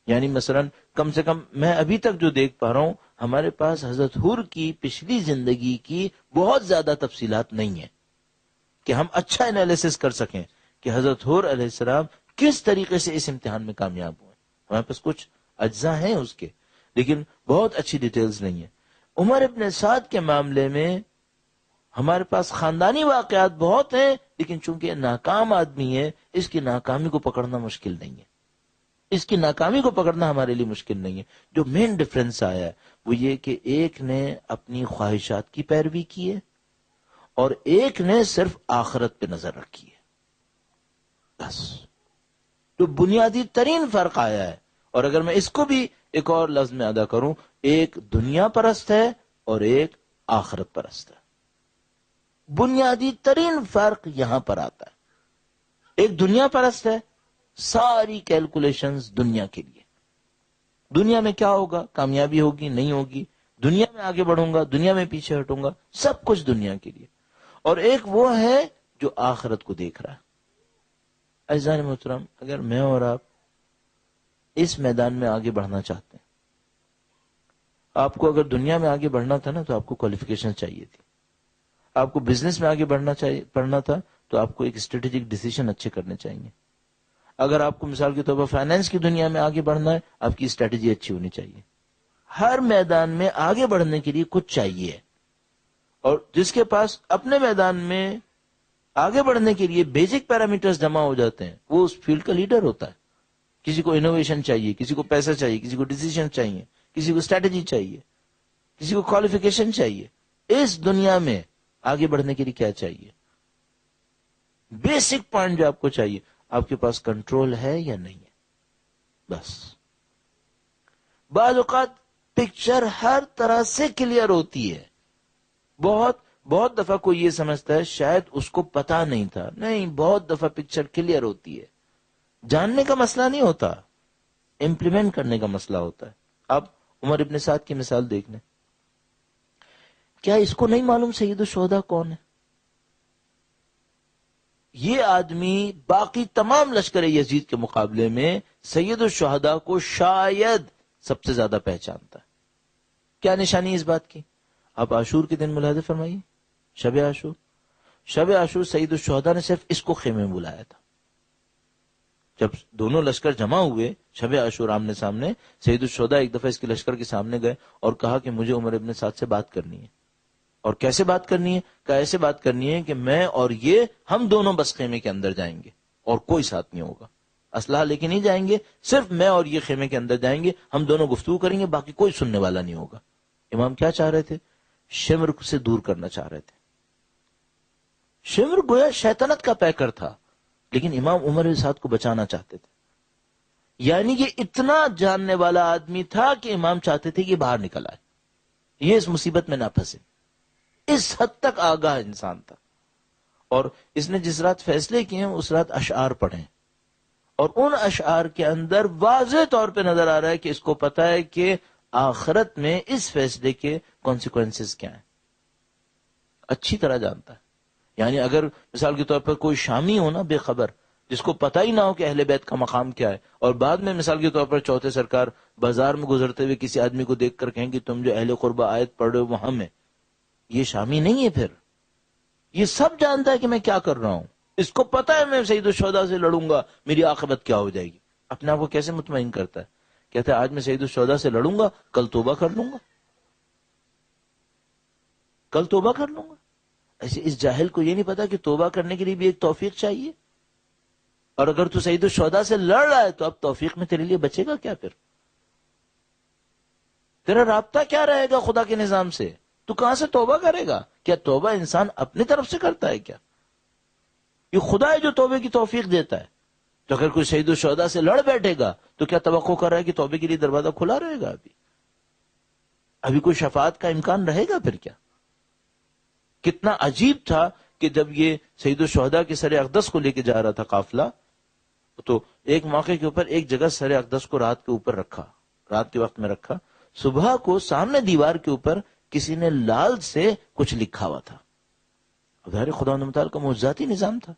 یعنی مثلا کم سے کم میں ابھی تک جو دیکھ پا رہا ہوں، ہمارے پاس حضرت حر کی پچھلی زندگی کی بہت زیادہ تفصیلات نہیں ہیں کہ ہم اچھا انالیسس کر سکیں کہ حضرت حر علیہ السلام کس طریقے سے اس امتحان میں کامیاب ہوئے۔ ہمارے پاس کچھ اجزاء ہیں اس کے، لیکن بہت اچھی ڈیٹیلز نہیں ہیں۔ عمر ابن سعد کے معاملے میں ہمارے پاس خاندانی واقعات بہت ہیں، لیکن چونکہ ناکام آدمی ہے، اس کی ناکامی کو پکڑنا مشکل نہیں ہے، اس کی ناکامی کو پکڑنا ہمارے لیے مشکل نہیں ہے۔ جو مین ڈفرنس آیا ہے وہ یہ کہ ایک نے اپنی خواہشات کی پیروی کی ہے اور ایک نے صرف آخرت پہ نظر رکھی ہے، بس۔ تو بنیادی ترین فرق آیا ہے، اور اگر میں اس کو بھی ایک اور لفظ میں ادا کروں، ایک دنیا پرست ہے اور ایک آخرت پرست ہے۔ بنیادی ترین فرق یہاں پر آتا ہے۔ ایک دنیا پرست ہے، ساری کیلکولیشنز دنیا کے لیے، دنیا میں کیا ہوگا، کامیابی ہوگی نہیں ہوگی، دنیا میں آگے بڑھوں گا، دنیا میں پیچھے ہٹوں گا، سب کچھ دنیا کے لیے. اور ایک وہ ہے جو آخرت کو دیکھ رہا ہے. عزیزان محترم، اگر میں اور آپ اس میدان میں آگے بڑھنا چاہتے ہیں، آپ کو اگر دنیا میں آگے بڑھنا تھا نا تو آپ کو کوالیفیکیشن چاہیے تھی. آپ کو بزنس میں آگے بڑھنا تھا تو آپ کو ایک اسٹریٹجک ڈیسیژن اچھے کرنے چاہیے. اگر آپ کو مثال کے طور پر فائنینس کی دنیا میں آگے بڑھنا ہے، آپ کی اسٹریٹجی اچھی ہونی چاہیے. ہر میدان میں آگے بڑھنے کے لیے کچھ چاہیے، اور جس کے پاس اپنے میدان میں آگے بڑھنے کے لیے بیسک پیرامیٹرز جمع ہو جاتے ہیں، وہ اس فیلڈ کا لیڈر ہوتا ہے. کسی کو انوویشن چاہیے، کسی کو پیسہ چاہیے، کسی کو ڈیسیژن چاہیے، کسی کو اسٹریٹجی چاہیے، کسی کو کوالیفیکیشن چاہیے. اس دنیا میں آگے بڑھنے کے لیے کیا چاہیے؟ بیسک پوائنٹ جو آپ کو چاہیے، آپ کے پاس کنٹرول ہے یا نہیں ہے. بس بعض اوقات پکچر ہر طرح سے کلیئر ہوتی ہے. بہت دفعہ کوئی یہ سمجھتا ہے شاید اس کو پتا نہیں تھا. نہیں، بہت دفعہ پکچر کلیئر ہوتی ہے. جاننے کا مسئلہ نہیں ہوتا، امپلیمنٹ کرنے کا مسئلہ ہوتا ہے. آپ عمر ابن سعد کی مثال دیکھ لیں. کیا اس کو نہیں معلوم سید الشہداء کون ہے؟ یہ آدمی باقی تمام لشکر یزید کے مقابلے میں سید الشہداء کو شاید سب سے زیادہ پہچانتا ہے. کیا نشانی اس بات کی؟ آپ عاشور کے دن ملاحظہ فرمائیے، شب عاشور سید الشہداء نے صرف اس کو خیمے میں بلایا تھا. جب دونوں لشکر جمع ہوئے شب عاشور آمنے سامنے، سید الشہداء ایک دفعہ اس کے لشکر کے سامنے گئے اور کہا کہ مجھے عمر ابن سعد سے بات کرنی ہے. اور کیسے بات کرنی ہے؟ کہا ایسے بات کرنی ہے کہ میں اور یہ ہم دونوں بس خیمے کے اندر جائیں گے اور کوئی ساتھ نہیں ہوگا. اسلحہ لے کے نہیں جائیں گے، صرف میں اور یہ خیمے کے اندر جائیں گے، ہم دونوں گفتگو کریں گے، باقی کوئی سننے والا نہیں ہوگا. امام کیا چاہ رہے تھے؟ شمر سے دور کرنا چاہ رہے تھے. شمر گویا شیطنت کا پیکر تھا، لیکن امام عمر بن سعد کو بچانا چاہتے تھے. یعنی یہ اتنا جاننے والا آدمی تھا کہ امام چاہتے تھے کہ باہر نکل آئے، یہ اس مصیبت میں نہ پھنسے. اس حد تک آگاہ انسان تھا. اور اس نے جس رات فیصلے کیے ہیں اس رات اشعار پڑھیں، اور ان اشعار کے اندر واضح طور پہ نظر آ رہا ہے کہ اس کو پتا ہے کہ آخرت میں اس فیصلے کے کانسیکوینسز کیا ہیں. اچھی طرح جانتا ہے. یعنی اگر مثال کے طور پر کوئی شامی ہو نا بے خبر، جس کو پتہ ہی نہ ہو کہ اہل بیت کا مقام کیا ہے، اور بعد میں مثال کے طور پر چوتھے سرکار بازار میں گزرتے ہوئے کسی آدمی کو دیکھ کر کہیں کہ تم جو اہل قربہ آیت پڑھ رہے ہو وہ ہم ہیں، یہ شامی نہیں ہے. پھر یہ سب جانتا ہے کہ میں کیا کر رہا ہوں. اس کو پتا ہے میں سید الشہداء سے لڑوں گا میری عاقبت کیا ہو جائے گی. اپنے آپ کو کیسے مطمئن کرتا ہے؟ کہتا ہے آج میں سید الشہداء سے لڑوں گا، کل توبہ کر لوں گا، کل توبہ کر لوں گا. ایسے اس جاہل کو یہ نہیں پتا کہ توبہ کرنے کے لیے بھی ایک توفیق چاہیے. اور اگر تو سید الشہداء سے لڑ رہا ہے تو اب توفیق میں تیرے لیے بچے گا کیا؟ پھر تیرا رابطہ کیا رہے گا خدا کے نظام سے؟ تو کہاں سے توبہ کرے گا؟ کیا توبہ انسان اپنی طرف سے کرتا ہے کیا؟ یہ خدا ہے جو توبے کی توفیق دیتا ہے. تو اگر کوئی سید الشہداء سے لڑ بیٹھے گا تو کیا توقع کر رہا ہے کہ توبے کے لیے دروازہ کھلا رہے گا؟ ابھی کوئی شفاعت کا امکان رہے گا پھر کیا؟ کتنا عجیب تھا کہ جب یہ سید الشہداء کے سر اقدس کو لے کے جا رہا تھا قافلہ، تو ایک موقع کے اوپر ایک جگہ سر اقدس کو رات کے اوپر رکھا، رات کے وقت میں رکھا. صبح کو سامنے دیوار کے اوپر کسی نے لال سے کچھ لکھا ہوا تھا. ظاہر خدا متعال کا معجزاتی نظام تھا.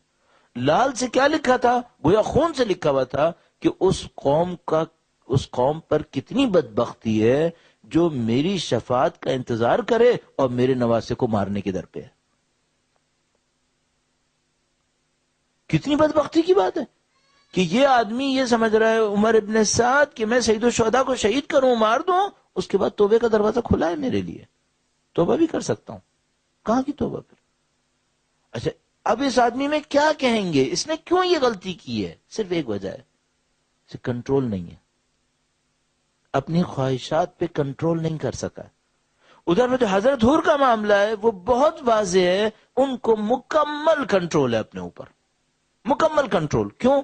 لال سے کیا لکھا تھا؟ گویا خون سے لکھا ہوا تھا کہ اس قوم پر کتنی بدبختی ہے جو میری شفاعت کا انتظار کرے اور میرے نواسے کو مارنے کے در پہ ہے. کتنی بدبختی کی بات ہے کہ یہ آدمی یہ سمجھ رہا ہے عمر ابن سعد کہ میں سید الشہداء کو شہید کروں، مار دوں، اس کے بعد توبے کا دروازہ کھلا ہے میرے لیے، توبہ بھی کر سکتا ہوں. کہاں کی توبہ پھر؟ اچھا اب اس آدمی میں کیا کہیں گے؟ اس نے کیوں یہ غلطی کی ہے؟ صرف ایک وجہ ہے، اسے کنٹرول نہیں ہے، اپنی خواہشات پہ کنٹرول نہیں کر سکا. ادھر میں جو حضرت حور کا معاملہ ہے وہ بہت واضح ہے، ان کو مکمل کنٹرول ہے اپنے اوپر، مکمل کنٹرول. کیوں؟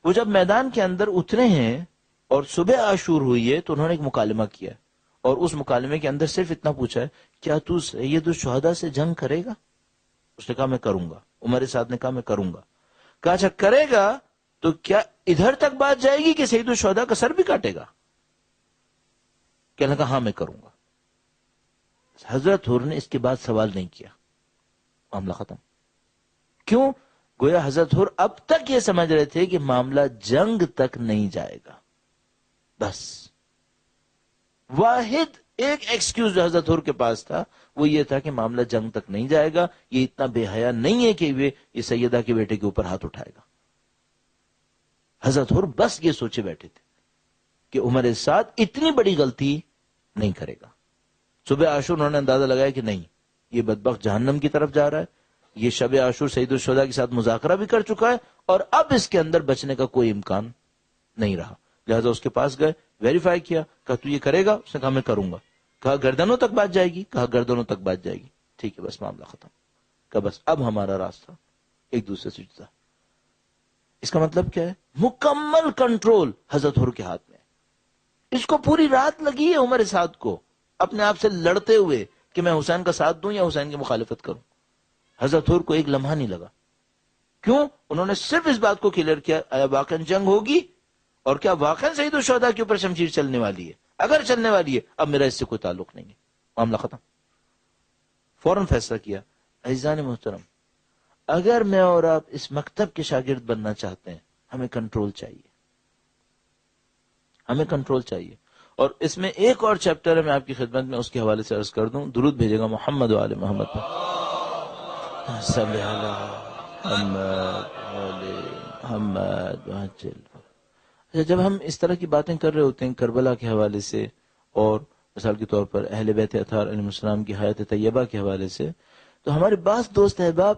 وہ جب میدان کے اندر اترے ہیں اور صبح عاشور ہوئی ہے تو انہوں نے ایک مکالمہ کیا، اور اس مکالمے کے اندر صرف اتنا پوچھا ہے کیا تو سید الشہداء سے جنگ کرے گا؟ اس نے کہا میں کروں گا. عمر سعد نے کہا میں کروں گا. کہا اچھا کرے گا تو کیا ادھر تک بات جائے گی کہ سید الشہداء کا سر بھی کاٹے گا؟ کہنے لگا ہاں میں کروں گا. حضرت حر نے اس کے بعد سوال نہیں کیا, معاملہ ختم. کیوں؟ گویا حضرت حر اب تک یہ سمجھ رہے تھے کہ معاملہ جنگ تک نہیں جائے گا. بس واحد ایک ایکسکیوز جو حضرت حر کے پاس تھا وہ یہ تھا کہ معاملہ جنگ تک نہیں جائے گا, یہ اتنا بے حیا نہیں ہے کہ یہ سیدہ کے بیٹے کے اوپر ہاتھ اٹھائے گا. حضرت حر بس یہ سوچے بیٹھے تھے کہ عمر سعد اتنی بڑی غلطی نہیں کرے گا. صبح عاشور انہوں نے اندازہ لگایا کہ نہیں, یہ بدبخت جہنم کی طرف جا رہا ہے, یہ شب عاشور سید الشہداء کے ساتھ مذاکرہ بھی کر چکا ہے اور اب اس کے اندر بچنے کا کوئی امکان نہیں رہا. لہذا اس کے پاس گئے, ویریفائی کیا, کہا تو یہ کرے گا؟ اس نے کہا میں کروں گا. کہا گردنوں تک بات جائے گی؟ کہا گردنوں تک بات جائے گی. ٹھیک ہے, بس معاملہ ختم. کہا بس اب ہمارا راستہ ایک دوسرے سے جدا. اس کا مطلب کیا ہے؟ مکمل کنٹرول حضرت حر کے ہاتھ میں. اس کو پوری رات لگی ہے عمر سعد کو اپنے آپ سے لڑتے ہوئے کہ میں حسین کا ساتھ دوں یا حسین کی مخالفت کروں. حضرت حر کو ایک لمحہ نہیں لگا. کیوں؟ انہوں نے صرف اس بات کو کلیئر کیا, آیا واقعا جنگ ہوگی اور کیا واقعا سید الشہداء کے اوپر شمشیر چلنے والی ہے؟ اگر چلنے والی ہے اب میرا اس سے کوئی تعلق نہیں ہے. معاملہ ختم. فوراً فیصلہ کیا. عزیزان محترم, اگر میں اور آپ اس مکتب کے شاگرد بننا چاہتے ہیں ہمیں کنٹرول چاہیے, ہمیں کنٹرول چاہیے. اور اس میں ایک اور چیپٹر ہے, میں آپ کی خدمت میں اس کے حوالے سے عرض کر دوں. درود بھیجے گا محمد و آل محمد پر. صلی اللہ محمد. جب ہم اس طرح کی باتیں کر رہے ہوتے ہیں کربلا کے حوالے سے اور مثال کے طور پر اہل بیت اطہار علیہ السلام کی حیات طیبہ کے حوالے سے, تو ہمارے بعض دوست احباب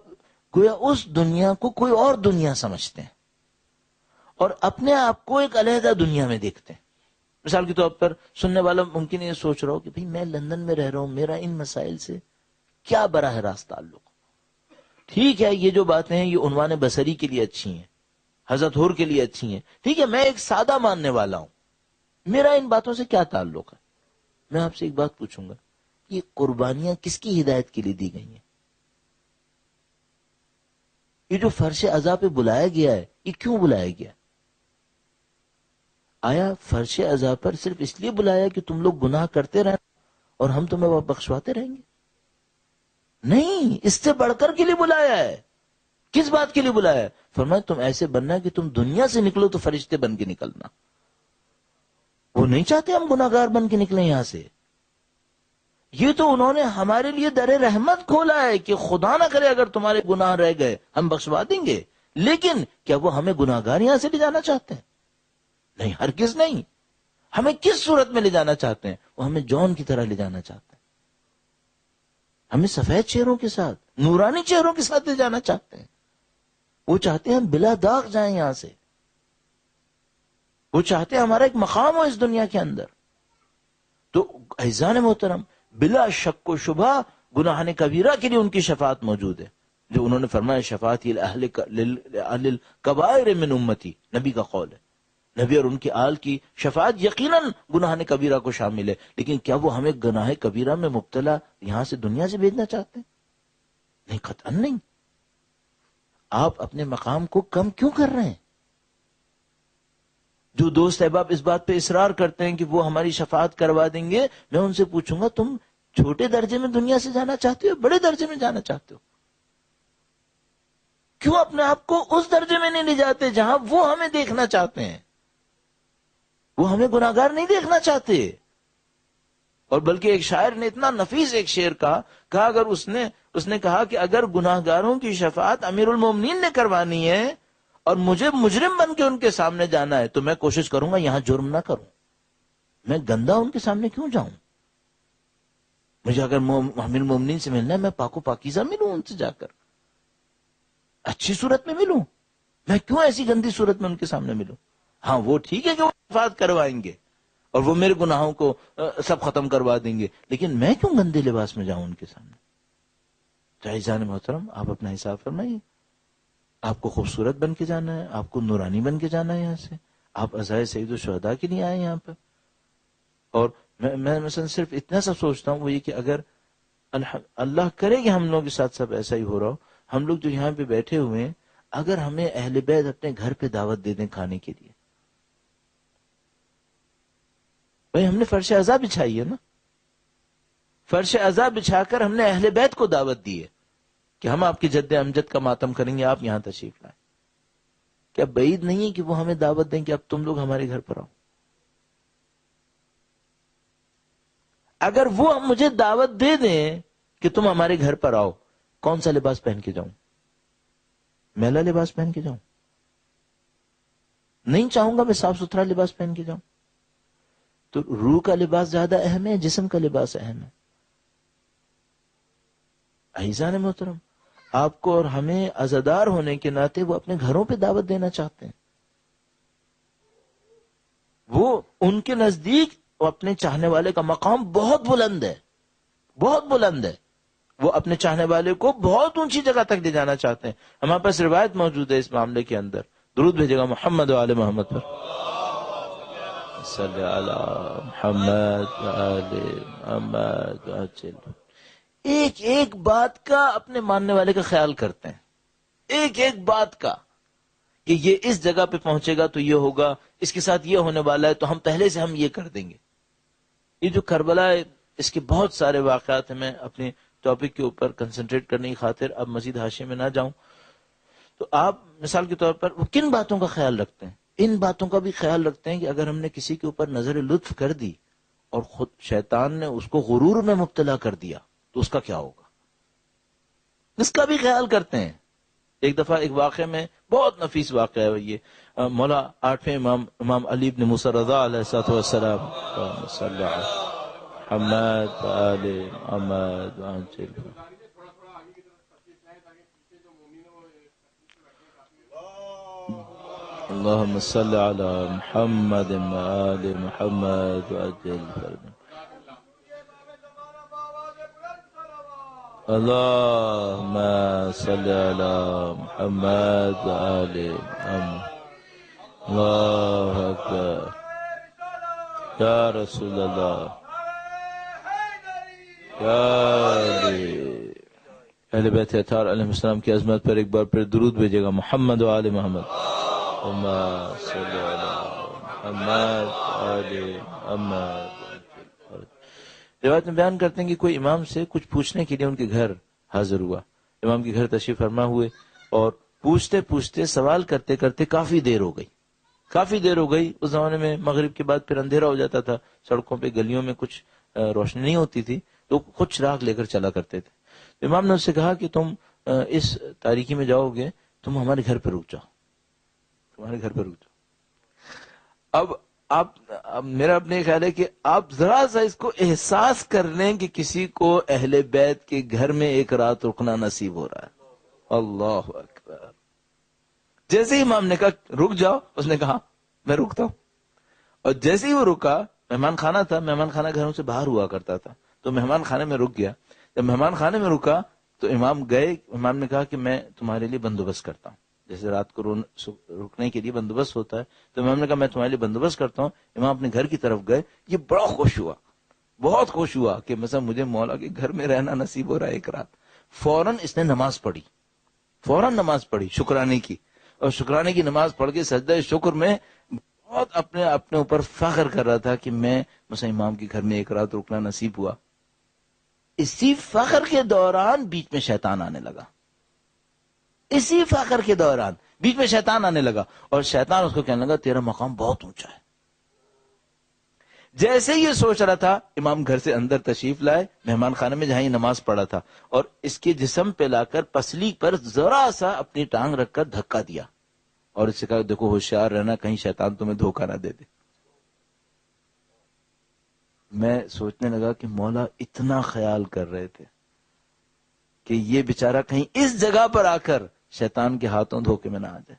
گویا اس دنیا کو کوئی اور دنیا سمجھتے ہیں اور اپنے آپ کو ایک علیحدہ دنیا میں دیکھتے ہیں. مثال کے طور پر سننے والا ممکن یہ سوچ رہا ہو کہ بھئی میں لندن میں رہ رہا ہوں, میرا ان مسائل سے کیا براہ راست تعلق. ٹھیک ہے, یہ جو باتیں ہیں یہ عنوان بصری کے لیے اچھی ہیں, حضرت حر کے لیے اچھی ہیں. ٹھیک ہے, میں ایک سادہ ماننے والا ہوں, میرا ان باتوں سے کیا تعلق ہے. میں آپ سے ایک بات پوچھوں گا, یہ قربانیاں کس کی ہدایت کے لیے دی گئی ہیں؟ یہ جو فرش عزا پہ بلایا گیا ہے یہ کیوں بلایا گیا؟ آیا فرش عزا پر صرف اس لیے بلایا کہ تم لوگ گناہ کرتے رہنا اور ہم تمہیں بخشواتے رہیں گے؟ نہیں, اس سے بڑھ کر کے لیے بلایا ہے. کس بات کے لیے بلایا ہے؟ فرمایا تم ایسے بننا کہ تم دنیا سے نکلو تو فرشتے بن کے نکلنا. وہ نہیں چاہتے ہم گناہگار بن کے نکلیں یہاں سے. یہ تو انہوں نے ہمارے لیے در رحمت کھولا ہے کہ خدا نہ کرے اگر تمہارے گناہ رہ گئے ہم بخشوا دیں گے. لیکن کیا وہ ہمیں گناہگار یہاں سے لے جانا چاہتے ہیں؟ نہیں, ہرگز نہیں. ہمیں کس صورت میں لے جانا چاہتے ہیں؟ وہ ہمیں جون کی طرح لے جانا چاہتے ہیں, ہمیں سفید چہروں کے ساتھ, نورانی چہروں کے ساتھ لے جانا چاہتے ہیں. وہ چاہتے ہیں ہم بلا داغ جائیں یہاں سے. وہ چاہتے ہیں ہمارا ایک مقام ہو اس دنیا کے اندر. تو عزیزان محترم, بلا شک و شبہ گناہ کبیرہ کے لیے ان کی شفاعت موجود ہے. جو انہوں نے فرمایا شفاعت اہل الکبائر من امتی, نبی کا قول ہے. نبی اور ان کی آل کی شفاعت یقیناً گناہ کبیرہ کو شامل ہے. لیکن کیا وہ ہمیں گناہ کبیرہ میں مبتلا یہاں سے دنیا سے بھیجنا چاہتے ہیں؟ نہیں, قطعاً نہیں. آپ اپنے مقام کو کم کیوں کر رہے ہیں؟ جو دوست احباب اس بات پہ اصرار کرتے ہیں کہ وہ ہماری شفاعت کروا دیں گے, میں ان سے پوچھوں گا تم چھوٹے درجے میں دنیا سے جانا چاہتے ہو, بڑے درجے میں جانا چاہتے ہو؟ کیوں اپنے آپ کو اس درجے میں نہیں لے جاتے جہاں وہ ہمیں دیکھنا چاہتے ہیں؟ وہ ہمیں گناہگار نہیں دیکھنا چاہتے. اور بلکہ ایک شاعر نے اتنا نفیس ایک شعر کہا اگر اس نے کہا کہ اگر گناہگاروں کی شفاعت امیر المومنین نے کروانی ہے اور مجھے مجرم بن کے ان کے سامنے جانا ہے تو میں کوشش کروں گا یہاں جرم نہ کروں. میں گندا ان کے سامنے کیوں جاؤں؟ مجھے اگر امیر المومنین سے ملنا ہے میں پاک و پاکیزہ ملوں ان سے جا کر, اچھی صورت میں ملوں. میں کیوں ایسی گندی صورت میں ان کے سامنے ملوں؟ ہاں وہ ٹھیک ہے کہ وہ شفاعت کروائیں گے اور وہ میرے گناہوں کو سب ختم کروا دیں گے, لیکن میں کیوں گندے لباس میں جاؤں ان کے سامنے؟ تو عزیزان محترم, آپ اپنا حساب فرمائیے. آپ کو خوبصورت بن کے جانا ہے, آپ کو نورانی بن کے جانا ہے یہاں سے. آپ عزائے سید الشہداء کے لیے آئے یہاں پر. اور میں مثلا صرف اتنا سا سوچتا ہوں وہ یہ کہ اگر اللہ کرے کہ ہم لوگوں کے ساتھ سب ایسا ہی ہو رہا ہو, ہم لوگ جو یہاں پہ بیٹھے ہوئے ہیں اگر ہمیں اہل بیت اپنے گھر پہ دعوت دے دیں کھانے کے لیے, بھائی ہم نے فرش عزا بچھائی ہے نا، فرش عزا بچھا کر ہم نے اہل بیت کو دعوت دی ہے کہ ہم آپ کی جد امجد کا ماتم کریں گے، آپ یہاں تشریف لائیں. کیا بعید نہیں ہے کہ وہ ہمیں دعوت دیں کہ اب تم لوگ ہمارے گھر پر آؤ؟ اگر وہ مجھے دعوت دے دیں کہ تم ہمارے گھر پر آؤ، کون سا لباس پہن کے جاؤں؟ میلا لباس پہن کے جاؤں؟ نہیں چاہوں گا میں صاف ستھرا لباس پہن کے جاؤں. تو روح کا لباس زیادہ اہم ہے، جسم کا لباس اہم ہے؟ عزیزان محترم، آپ کو اور ہمیں عزادار ہونے کے ناطے وہ اپنے گھروں پہ دعوت دینا چاہتے ہیں. وہ ان کے نزدیک وہ اپنے چاہنے والے کا مقام بہت بلند ہے، بہت بلند ہے. وہ اپنے چاہنے والے کو بہت اونچی جگہ تک لے جانا چاہتے ہیں. ہمارے پاس روایت موجود ہے اس معاملے کے اندر. درود بھیجے گا محمد و آل محمد پر. صلی علی محمد و آل محمد وسلم. ایک ایک بات کا اپنے ماننے والے کا خیال کرتے ہیں، ایک ایک بات کا، کہ یہ اس جگہ پہ پہنچے گا تو یہ ہوگا، اس کے ساتھ یہ ہونے والا ہے تو ہم پہلے سے ہم یہ کر دیں گے. یہ جو کربلا ہے اس کے بہت سارے واقعات ہیں. میں اپنے ٹاپک کے اوپر کنسنٹریٹ کرنے کی خاطر اب مزید حاشیے میں نہ جاؤں. تو آپ مثال کے طور پر وہ کن باتوں کا خیال رکھتے ہیں؟ ان باتوں کا بھی خیال رکھتے ہیں کہ اگر ہم نے کسی کے اوپر نظر لطف کر دی اور خود شیطان نے اس کو غرور میں مبتلا کر دیا تو اس کا کیا ہوگا، اس کا بھی خیال کرتے ہیں. ایک دفعہ ایک واقعے میں، بہت نفیس واقعہ ہے یہ، مولا آٹھویں امام علی بن موسیٰ رضا علیہ السلام صلی اللہ محمد آل محمد وسلم. اللهم صل على محمد وآل محمد وعجل فرجهم. اللهم صل على محمد وآل محمد. اللہ اکبر یا رسول اللہ یا علی. اہل بیت اطہار علیہ السلام کی عظمت پر ایک بار پھر درود بھیجے گا محمد و آل محمد. اللهم صل على محمد وآل محمد. روایت میں بیان کرتے ہیں کہ کوئی امام سے کچھ پوچھنے کے لیے ان کے گھر حاضر ہوا. امام کے گھر تشریف فرما ہوئے اور پوچھتے پوچھتے سوال کرتے کرتے کافی دیر ہو گئی. اس زمانے میں مغرب کے بعد پھر اندھیرا ہو جاتا تھا، سڑکوں پہ گلیوں میں کچھ روشنی نہیں ہوتی تھی، تو کچھ چراغ لے کر چلا کرتے تھے. امام نے اس سے کہا کہ تم اس تاریکی میں جاؤ گے، تم ہمارے گھر پہ رک جاؤ. اب میرا اپنے خیال ہے کہ آپ ذرا سا اس کو احساس کر لیں کہ کسی کو اہل بیت کے گھر میں ایک رات رکنا نصیب ہو رہا ہے. اللہ اکبر. جیسے ہی امام نے کہا رک جاؤ، اس نے کہا میں رکتا ہوں. اور جیسے ہی وہ رکا، مہمان خانہ تھا، مہمان خانہ گھروں سے باہر ہوا کرتا تھا، تو مہمان خانے میں رک گیا. جب مہمان خانے میں رکا تو امام نے کہا کہ میں تمہارے لیے بندوبست کرتا ہوں، جیسے رات کو رکنے کے لیے بندوبست ہوتا ہے، تو امام نے کہا میں تمہارے لیے بندوبست کرتا ہوں. امام اپنے گھر کی طرف گئے. یہ بڑا خوش ہوا، بہت خوش ہوا کہ مثلا مجھے مولا کے گھر میں رہنا نصیب ہو رہا ہے ایک رات. فوراً اس نے نماز پڑھی شکرانے کی، اور شکرانے کی نماز پڑھ کے سجدہ شکر میں بہت اپنے اوپر فخر کر رہا تھا کہ میں مثلا امام کے گھر میں ایک رات رکنا نصیب ہوا. اسی فخر کے دوران بیچ میں شیطان آنے لگا. اور شیطان اس کو کہنے لگا تیرا مقام بہت اونچا ہے. جیسے یہ سوچ رہا تھا، امام گھر سے اندر تشریف لائے، مہمان خانے میں جہاں یہ نماز پڑھا تھا، اور اس کے جسم پہ لا کر پسلی پر ذرا سا اپنی ٹانگ رکھ کر دھکا دیا، اور اس سے کہا دیکھو ہوشیار رہنا، کہیں شیطان تمہیں دھوکہ نہ دے دے. میں سوچنے لگا کہ مولا اتنا خیال کر رہے تھے کہ یہ بیچارہ کہیں اس جگہ پر آ کر شیطان کے ہاتھوں دھوکے میں نہ آ جائے.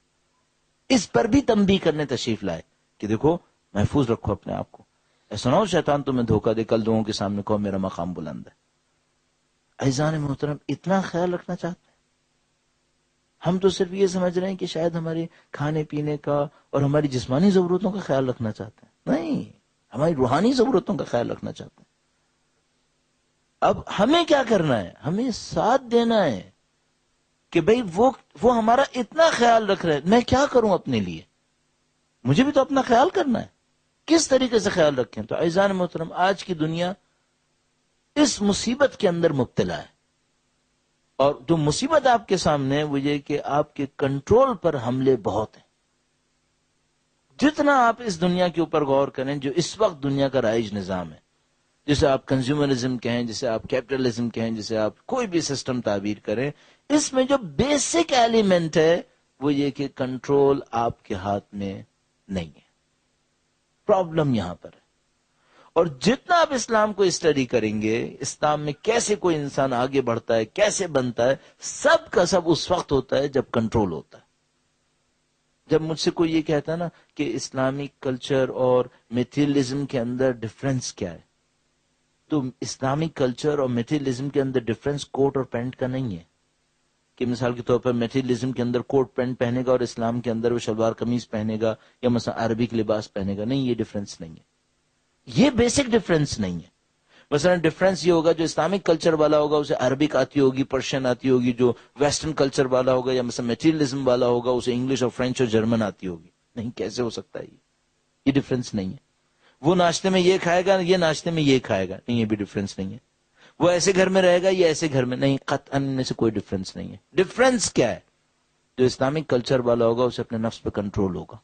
اس پر بھی تنبیہ کرنے تشریف لائے کہ دیکھو محفوظ رکھو اپنے آپ کو، ایسا نہ ہو شیطان تمہیں دھوکہ دے، کل لوگوں کے سامنے کہو میرا مقام بلند ہے. عزیزان محترم، اتنا خیال رکھنا چاہتے ہیں. ہم تو صرف یہ سمجھ رہے ہیں کہ شاید ہمارے کھانے پینے کا اور ہماری جسمانی ضرورتوں کا خیال رکھنا چاہتے ہیں. نہیں، ہماری روحانی ضرورتوں کا خیال رکھنا چاہتے ہیں. اب ہمیں کیا کرنا ہے؟ ہمیں ساتھ دینا ہے کہ بھئی وہ ہمارا اتنا خیال رکھ رہے ہیں، میں کیا کروں اپنے لیے؟ مجھے بھی تو اپنا خیال کرنا ہے. کس طریقے سے خیال رکھیں؟ تو عزیزان محترم، آج کی دنیا اس مصیبت کے اندر مبتلا ہے، اور جو مصیبت آپ کے سامنے ہے وہ یہ کہ آپ کے کنٹرول پر حملے بہت ہیں۔ جتنا آپ اس دنیا کے اوپر غور کریں، جو اس وقت دنیا کا رائج نظام ہے، جسے آپ کنزیومرزم کہیں، جسے آپ کیپٹلزم کہیں، جسے آپ کوئی بھی سسٹم تعبیر کریں، اس میں جو بیسک ایلیمنٹ ہے وہ یہ کہ کنٹرول آپ کے ہاتھ میں نہیں ہے۔ پرابلم یہاں پر ہے۔ اور جتنا آپ اسلام کو اسٹڈی کریں گے، اسلام میں کیسے کوئی انسان آگے بڑھتا ہے، کیسے بنتا ہے، سب کا سب اس وقت ہوتا ہے جب کنٹرول ہوتا ہے۔ جب مجھ سے کوئی یہ کہتا ہے نا کہ اسلامی کلچر اور میٹیریلزم کے اندر ڈفرنس کیا ہے، تو اسلامی کلچر اور میٹیریلزم کے اندر ڈفرنس کوٹ اور پینٹ کا نہیں ہے کہ مثال کے طور پر میٹیریلزم کے اندر کوٹ پینٹ پہنے گا اور اسلام کے اندر وہ شلوار قمیض پہنے گا یا مثلا عربک لباس پہنے گا۔ نہیں، یہ ڈفرنس نہیں ہے، یہ بیسک ڈفرنس نہیں ہے۔ مثلا ڈفرنس یہ ہوگا جو اسلامک کلچر والا ہوگا اسے عربک آتی ہوگی، پرشین آتی ہوگی، جو ویسٹرن کلچر والا ہوگا یا مثلا میٹیریلزم والا ہوگا اسے انگلش اور فرینچ اور جرمن آتی ہوگی۔ نہیں، کیسے ہو سکتا ہے یہ ڈفرنس نہیں ہے۔ وہ ناشتے میں یہ کھائے گا، یہ ناشتے میں یہ کھائے گا، نہیں، یہ بھی ڈفرنس نہیں ہے۔ وہ ایسے گھر میں رہے گا، یہ ایسے گھر میں نہیں، قطعاً ان میں سے کوئی ڈفرنس نہیں ہے۔ ڈفرنس کیا ہے؟ جو اسلامک کلچر والا ہوگا اسے اپنے نفس پہ کنٹرول ہوگا،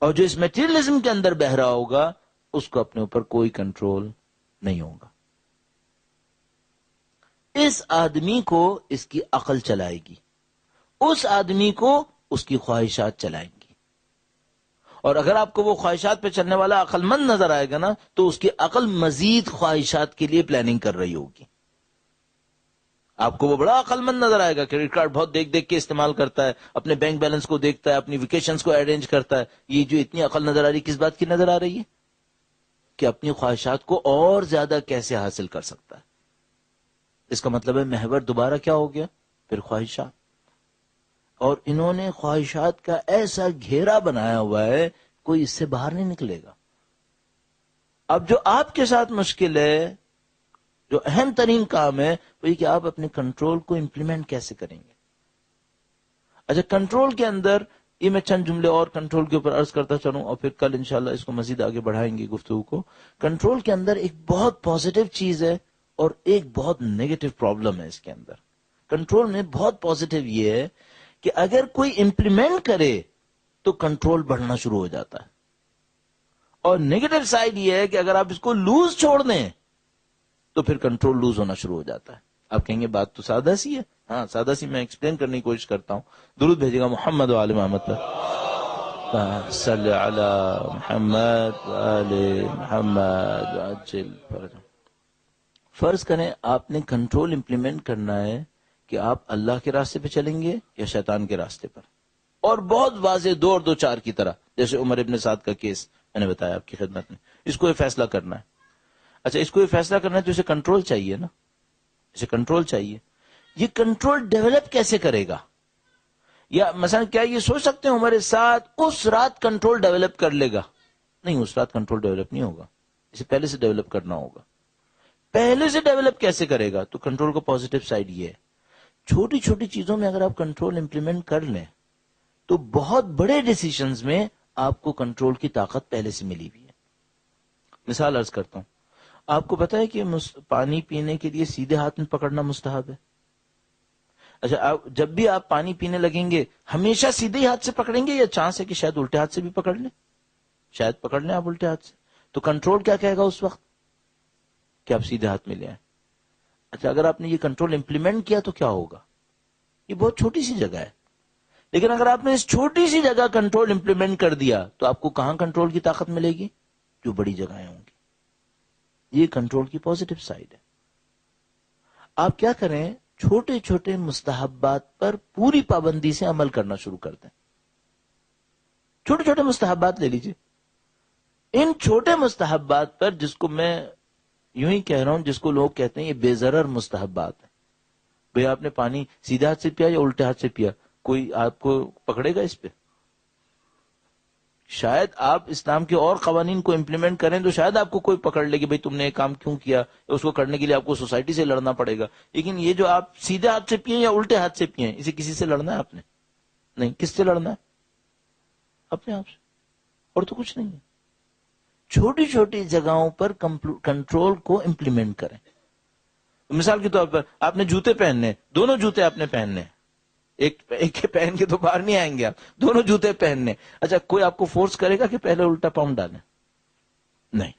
اور جو اس میٹیریلزم کے اندر بہ رہا ہوگا اس کو اپنے اوپر کوئی کنٹرول نہیں ہوگا۔ اس آدمی کو اس کی عقل چلائے گی، اس آدمی کو اس کی خواہشات چلائیں گی، اور اگر آپ کو وہ خواہشات پہ چلنے والا عقل مند نظر آئے گا نا تو اس کی عقل مزید خواہشات کے لیے پلاننگ کر رہی ہوگی۔ آپ کو وہ بڑا عقل مند نظر آئے گا، کریڈٹ کارڈ بہت دیکھ دیکھ کے استعمال کرتا ہے، اپنے بینک بیلنس کو دیکھتا ہے، اپنی ویکیشنز کو ارینج کرتا ہے۔ یہ جو اتنی عقل نظر آ رہی، کس بات کی نظر آ رہی ہے؟ کہ اپنی خواہشات کو اور زیادہ کیسے حاصل کر سکتا ہے۔ اس کا مطلب ہے محور دوبارہ کیا ہو گیا؟ پھر خواہشات۔ اور انہوں نے خواہشات کا ایسا گھیرا بنایا ہوا ہے کوئی اس سے باہر نہیں نکلے گا۔ اب جو آپ کے ساتھ مشکل ہے، جو اہم ترین کام ہے وہ یہ کہ آپ اپنے کنٹرول کو امپلیمنٹ کیسے کریں گے۔ اچھا، کنٹرول کے اندر یہ میں چند جملے اور کنٹرول کے اوپر عرض کرتا چلوں اور پھر کل انشاءاللہ اس کو مزید آگے بڑھائیں گے گفتگو کو۔ کنٹرول کے اندر ایک بہت پازیٹیو چیز ہے اور ایک بہت نیگیٹو پرابلم ہے اس کے اندر۔ کنٹرول میں بہت پازیٹیو یہ ہے کہ اگر کوئی امپلیمنٹ کرے تو کنٹرول بڑھنا شروع ہو جاتا ہے، اور نیگیٹو سائڈ یہ ہے کہ اگر آپ اس کو لوز چھوڑ دیں تو پھر کنٹرول لوز ہونا شروع ہو جاتا ہے۔ آپ کہیں گے بات تو سادہ سی ہے، ہاں سادہ سی، میں ایکسپلین کرنے کی کوشش کرتا ہوں۔ درود بھیجے گا محمد و آل محمد پر، صلی علی محمد و آل محمد وعجل فرجہ۔ فرض کریں آپ نے کنٹرول امپلیمنٹ کرنا ہے کہ آپ اللہ کے راستے پہ چلیں گے یا شیطان کے راستے پر، اور بہت واضح 2 اور 2 4 کی طرح، جیسے عمر ابن سعد کا کیس میں نے بتایا آپ کی خدمت میں۔ اس کو یہ فیصلہ کرنا ہے۔ اچھا، اس کو یہ فیصلہ کرنا ہے تو اسے کنٹرول چاہیے نا، اسے کنٹرول چاہیے۔ یہ کنٹرول ڈیولپ کیسے کرے گا؟ یا مثلا کیا یہ سوچ سکتے ہیں عمر سعد اس رات کنٹرول ڈیولپ کر لے گا؟ نہیں، اس رات کنٹرول ڈیولپ نہیں ہوگا، اسے پہلے سے ڈیولپ کرنا ہوگا۔ پہلے سے ڈیولپ کیسے کرے گا؟ تو کنٹرول کا پازیٹیو سائڈ یہ ہے، چھوٹی چھوٹی چیزوں میں اگر آپ کنٹرول امپلیمنٹ کر لیں تو بہت بڑے ڈیسیشنز میں آپ کو کنٹرول کی طاقت پہلے سے ملی ہوئی ہے۔ مثال عرض کرتا ہوں، آپ کو پتا ہے کہ پانی پینے کے لیے سیدھے ہاتھ میں پکڑنا مستحب ہے۔ اچھا، جب بھی آپ پانی پینے لگیں گے ہمیشہ سیدھے ہی ہاتھ سے پکڑیں گے یا چانس ہے کہ شاید الٹے ہاتھ سے بھی پکڑ لیں؟ شاید پکڑ لیں آپ الٹے ہاتھ سے، تو کنٹرول کیا کہے گا اس وقت کہ آپ سیدھے ہاتھ میں لے آئیں۔ اچھا، اگر آپ نے یہ کنٹرول امپلیمنٹ کیا تو کیا ہوگا؟ یہ بہت چھوٹی سی جگہ ہے، لیکن اگر آپ نے اس چھوٹی سی جگہ کنٹرول امپلیمنٹ کر دیا تو آپ کو کہاں کنٹرول کی طاقت ملے گی؟ جو بڑی جگہیں ہوں گی۔ یہ کنٹرول کی پازیٹیو سائڈ ہے۔ آپ کیا کریں، چھوٹے چھوٹے مستحبات پر پوری پابندی سے عمل کرنا شروع کر دیں۔ چھوٹے چھوٹے مستحبات لے لیجئے، ان چھوٹے مستحبات پر، جس کو میں یوں ہی کہہ رہا ہوں، جس کو لوگ کہتے ہیں یہ بے ضرر مستحبات ہیں۔ بھئی آپ نے پانی سیدھے ہاتھ سے پیا یا الٹے ہاتھ سے پیا، کوئی آپ کو پکڑے گا اس پہ؟ شاید آپ اسلام کے اور قوانین کو امپلیمنٹ کریں تو شاید آپ کو کوئی پکڑ لے کہ بھئی تم نے ایک کام کیوں کیا، اس کو کرنے کے لیے آپ کو سوسائٹی سے لڑنا پڑے گا۔ لیکن یہ جو آپ سیدھے ہاتھ سے پیئیں یا الٹے ہاتھ سے پیئیں، اسے کسی سے لڑنا ہے آپ نے نہیں، کس سے لڑنا ہے؟ اپنے آپ سے۔ اور تو کچھ نہیں ہے. چھوٹی چھوٹی جگہوں پر کنٹرول کو امپلیمنٹ کریں. مثال کے طور پر آپ نے جوتے پہننے، دونوں جوتے آپ نے پہننے، ایک پہن کے تو باہر نہیں آئیں گے آپ، دونوں جوتے پہننے. اچھا کوئی آپ کو فورس کرے گا کہ پہلے الٹا پاؤں ڈالیں؟ نہیں.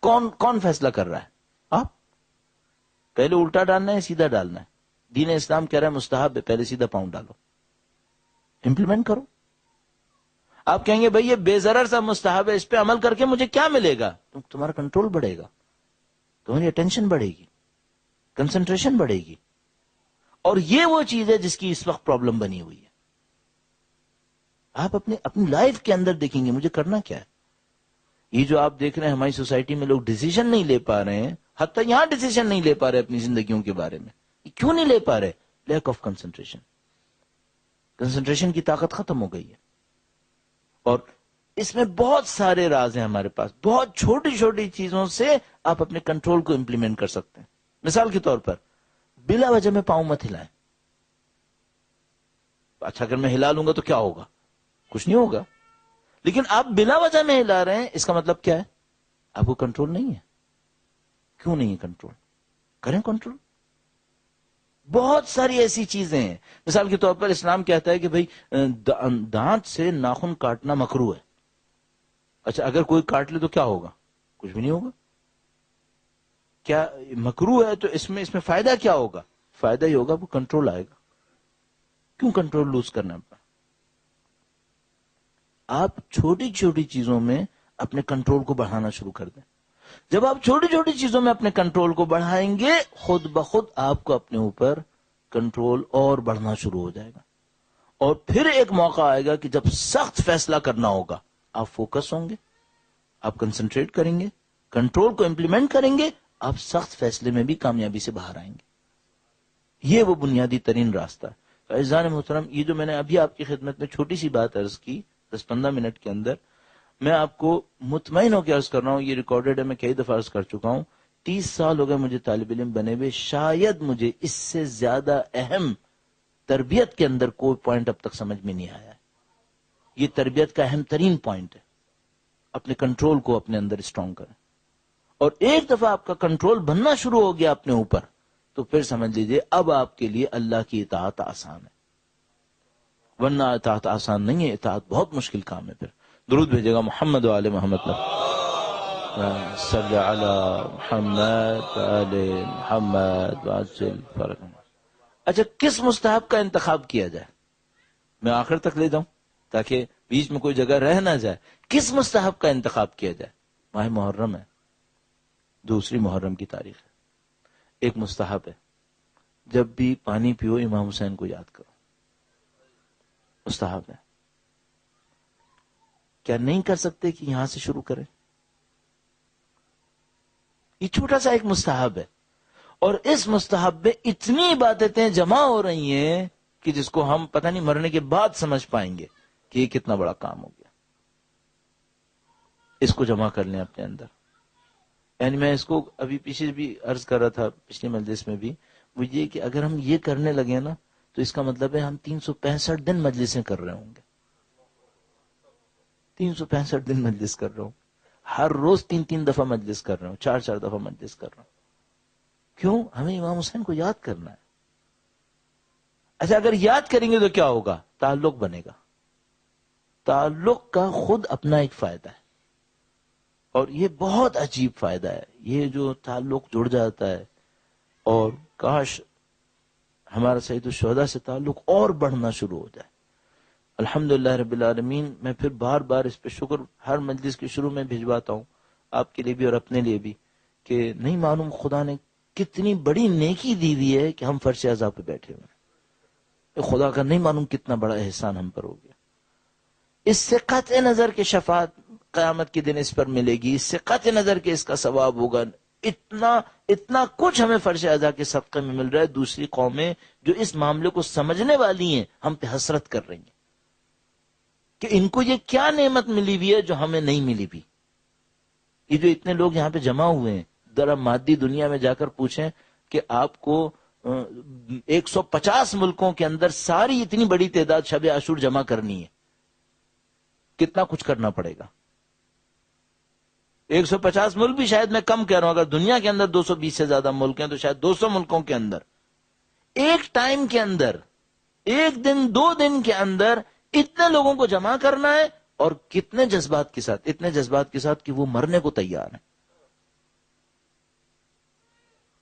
کون فیصلہ کر رہا ہے؟ آپ. پہلے الٹا ڈالنا ہے سیدھا ڈالنا ہے؟ دین اسلام کہہ رہا ہے مستحب ہے، پہلے سیدھا پاؤں ڈالو، امپلیمنٹ کرو. آپ کہیں گے بھئی یہ بے ضرر سا مستحب ہے، اس پہ عمل کر کے مجھے کیا ملے گا؟ تمہارا کنٹرول بڑھے گا، تمہاری اٹینشن بڑھے گی، کنسنٹریشن بڑھے گی. اور یہ وہ چیز ہے جس کی اس وقت پرابلم بنی ہوئی ہے. آپ اپنی لائف کے اندر دیکھیں گے مجھے کرنا کیا ہے. یہ جو آپ دیکھ رہے ہیں ہماری سوسائٹی میں لوگ ڈیسیژن نہیں لے پا رہے ہیں، حتیٰ یہاں ڈیسیژن نہیں لے پا رہے اپنی زندگیوں کے بارے میں. کیوں نہیں لے پا رہے؟ Lack of concentration. کنسنٹریشن کی طاقت ختم ہو گئی ہے. اور اس میں بہت سارے راز ہیں ہمارے پاس. بہت چھوٹی چھوٹی چیزوں سے آپ اپنے کنٹرول کو امپلیمنٹ کر سکتے ہیں. مثال کے طور پر بلا وجہ میں پاؤں مت ہلائیں. اچھا اگر میں ہلا لوں گا تو کیا ہوگا؟ کچھ نہیں ہوگا. لیکن آپ بلا وجہ میں ہلا رہے ہیں، اس کا مطلب کیا ہے؟ آپ کو کنٹرول نہیں ہے. کیوں نہیں ہے کنٹرول؟ کریں کنٹرول. بہت ساری ایسی چیزیں ہیں. مثال کے طور پر اسلام کہتا ہے کہ بھئی دانت سے ناخن کاٹنا مکروہ ہے. اچھا اگر کوئی کاٹ لے تو کیا ہوگا؟ کچھ بھی نہیں ہوگا. کیا مکروہ ہے تو اس میں فائدہ کیا ہوگا؟ فائدہ ہی ہوگا، وہ کنٹرول آئے گا. کیوں کنٹرول لوز کرنا پڑا؟ آپ چھوٹی چھوٹی چیزوں میں اپنے کنٹرول کو بڑھانا شروع کر دیں. جب آپ چھوٹی چھوٹی چیزوں میں اپنے کنٹرول کو بڑھائیں گے، خود بخود آپ کو اپنے اوپر کنٹرول اور بڑھنا شروع ہو جائے گا. اور پھر ایک موقع آئے گا کہ جب سخت فیصلہ کرنا ہوگا، آپ فوکس ہوں گے، آپ کنسنٹریٹ کریں گے، کنٹرول کو امپلیمنٹ کریں گے، آپ سخت فیصلے میں بھی کامیابی سے باہر آئیں گے. یہ وہ بنیادی ترین راستہ ہے. عزیزان محترم، یہ جو میں نے ابھی آپ کی خدمت میں چھوٹی سی بات عرض کی 10-15 منٹ کے اندر، میں آپ کو مطمئن ہو کے عرض کر رہا ہوں، یہ ریکارڈڈ ہے، میں کئی دفعہ عرض کر چکا ہوں. 30 سال ہو گئے مجھے طالب علم بنے ہوئے، شاید مجھے اس سے زیادہ اہم تربیت کے اندر کوئی پوائنٹ اب تک سمجھ میں نہیں آیا ہے. یہ تربیت کا اہم ترین پوائنٹ ہے. اپنے کنٹرول کو اپنے اندر اسٹرانگ کریں. اور ایک دفعہ آپ کا کنٹرول بننا شروع ہو گیا اپنے اوپر، تو پھر سمجھ لیجئے اب آپ کے لیے اللہ کی اطاعت آسان ہے. ورنہ اطاعت آسان نہیں ہے، اطاعت بہت مشکل کام ہے. پھر درود بھیجے گا محمد و آل محمد. صلی علی محمد و آل محمد وعجل فرج. اچھا کس مستحب کا انتخاب کیا جائے؟ میں آخر تک لے جاؤں تاکہ بیچ میں کوئی جگہ رہ نہ جائے. کس مستحب کا انتخاب کیا جائے؟ ماہ محرم ہے، دوسری محرم کی تاریخ ہے. ایک مستحب ہے، جب بھی پانی پیو امام حسین کو یاد کرو. مستحب ہے. کیا نہیں کر سکتے کہ یہاں سے شروع کریں؟ یہ چھوٹا سا ایک مستحب ہے، اور اس مستحب میں اتنی عبادتیں جمع ہو رہی ہیں کہ جس کو ہم پتہ نہیں مرنے کے بعد سمجھ پائیں گے کہ یہ کتنا بڑا کام ہو گیا. اس کو جمع کر لیں اپنے اندر. یعنی میں اس کو ابھی پیچھے بھی عرض کر رہا تھا پچھلی مجلس میں بھی، وہ یہ کہ اگر ہم یہ کرنے لگے نا تو اس کا مطلب ہے ہم 365 دن مجلسیں کر رہے ہوں گے. 365 دن مجلس کر رہا ہوں، ہر روز 3 دفعہ مجلس کر رہا ہوں، 4 دفعہ مجلس کر رہا ہوں. کیوں؟ ہمیں امام حسین کو یاد کرنا ہے. اچھا اگر یاد کریں گے تو کیا ہوگا؟ تعلق بنے گا. تعلق کا خود اپنا ایک فائدہ ہے، اور یہ بہت عجیب فائدہ ہے. یہ جو تعلق جڑ جاتا ہے، اور کاش ہمارا سید الشہداء سے تعلق اور بڑھنا شروع ہو جائے. الحمدللہ رب العالمین. میں پھر بار بار اس پہ شکر ہر مجلس کے شروع میں بھجواتا ہوں، آپ کے لیے بھی اور اپنے لیے بھی، کہ نہیں معلوم خدا نے کتنی بڑی نیکی دی ہوئی ہے کہ ہم فرش اعضاء پہ بیٹھے ہوئے ہیں. خدا کا نہیں معلوم کتنا بڑا احسان ہم پر ہو گیا. اس سے قطع نظر کے شفاعت قیامت کے دن اس پر ملے گی، اس سے قطع نظر کے اس کا ثواب ہوگا. اتنا کچھ ہمیں فرش اعضاء کے صدقے میں مل رہا ہے. دوسری قومیں جو اس معاملے کو سمجھنے والی ہیں ہم پہ حسرت کر رہی ہیں کہ ان کو یہ کیا نعمت ملی ہوئی ہے جو ہمیں نہیں ملی بھی. یہ جو اتنے لوگ یہاں پہ جمع ہوئے ہیں، ذرا مادی دنیا میں جا کر پوچھیں کہ آپ کو 150 ملکوں کے اندر ساری اتنی بڑی تعداد شب عاشور جمع کرنی ہے. کتنا کچھ کرنا پڑے گا. 150 ملک بھی شاید میں کم کہہ رہا ہوں، اگر دنیا کے اندر 220 سے زیادہ ملک ہیں تو شاید 200 ملکوں کے اندر ایک ٹائم کے اندر، ایک دن 2 دن کے اندر اتنے لوگوں کو جمع کرنا ہے، اور کتنے جذبات کے ساتھ، اتنے جذبات کے ساتھ کہ وہ مرنے کو تیار ہیں.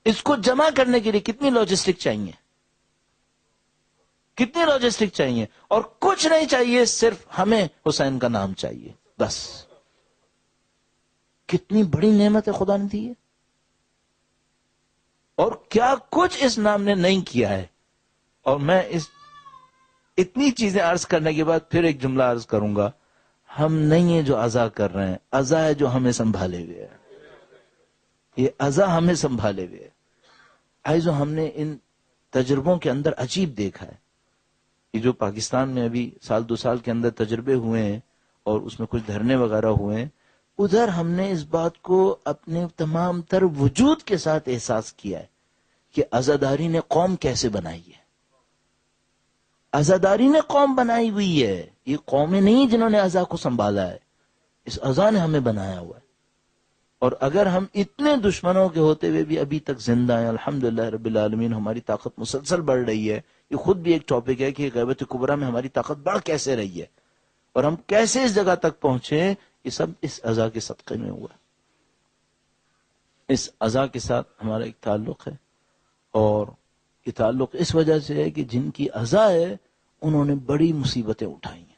اس کو جمع کرنے کے لیے کتنی لاجسٹک چاہیے، کتنی لاجسٹک چاہیے، اور کچھ نہیں چاہیے، صرف ہمیں حسین کا نام چاہیے بس. کتنی بڑی نعمت ہے خدا نے دی ہے، اور کیا کچھ اس نام نے نہیں کیا ہے. اور میں اتنی چیزیں عرض کرنے کے بعد پھر ایک جملہ عرض کروں گا. ہم نہیں ہیں جو عزا کر رہے ہیں، عزا ہے جو ہمیں سنبھالے ہوئے ہے. یہ عزا ہمیں سنبھالے ہوئے ہے. جو ہم نے ان تجربوں کے اندر عجیب دیکھا ہے. یہ جو پاکستان میں ابھی 1-2 سال کے اندر تجربے ہوئے ہیں اور اس میں کچھ دھرنے وغیرہ ہوئے ہیں، ادھر ہم نے اس بات کو اپنے تمام تر وجود کے ساتھ احساس کیا ہے کہ عزاداری نے قوم کیسے بنائی ہے. عزاداری نے قوم بنائی ہوئی ہے. یہ قومیں نہیں جنہوں نے عزا کو سنبھالا ہے، اس عزا نے ہمیں بنایا ہوا ہے. اور اگر ہم اتنے دشمنوں کے ہوتے ہوئے بھی ابھی تک زندہ ہیں، الحمدللہ رب العالمین، ہماری طاقت مسلسل بڑھ رہی ہے. یہ خود بھی ایک ٹاپک ہے کہ غیبت کبریٰ میں ہماری طاقت بڑھ کیسے رہی ہے، اور ہم کیسے اس جگہ تک پہنچے، یہ سب اس عزا کے صدقے میں ہوا. اس عزا کے ساتھ ہمارا ایک تعلق ہے، اور یہ تعلق اس وجہ سے ہے کہ جن کی عزا ہے انہوں نے بڑی مصیبتیں اٹھائی ہیں.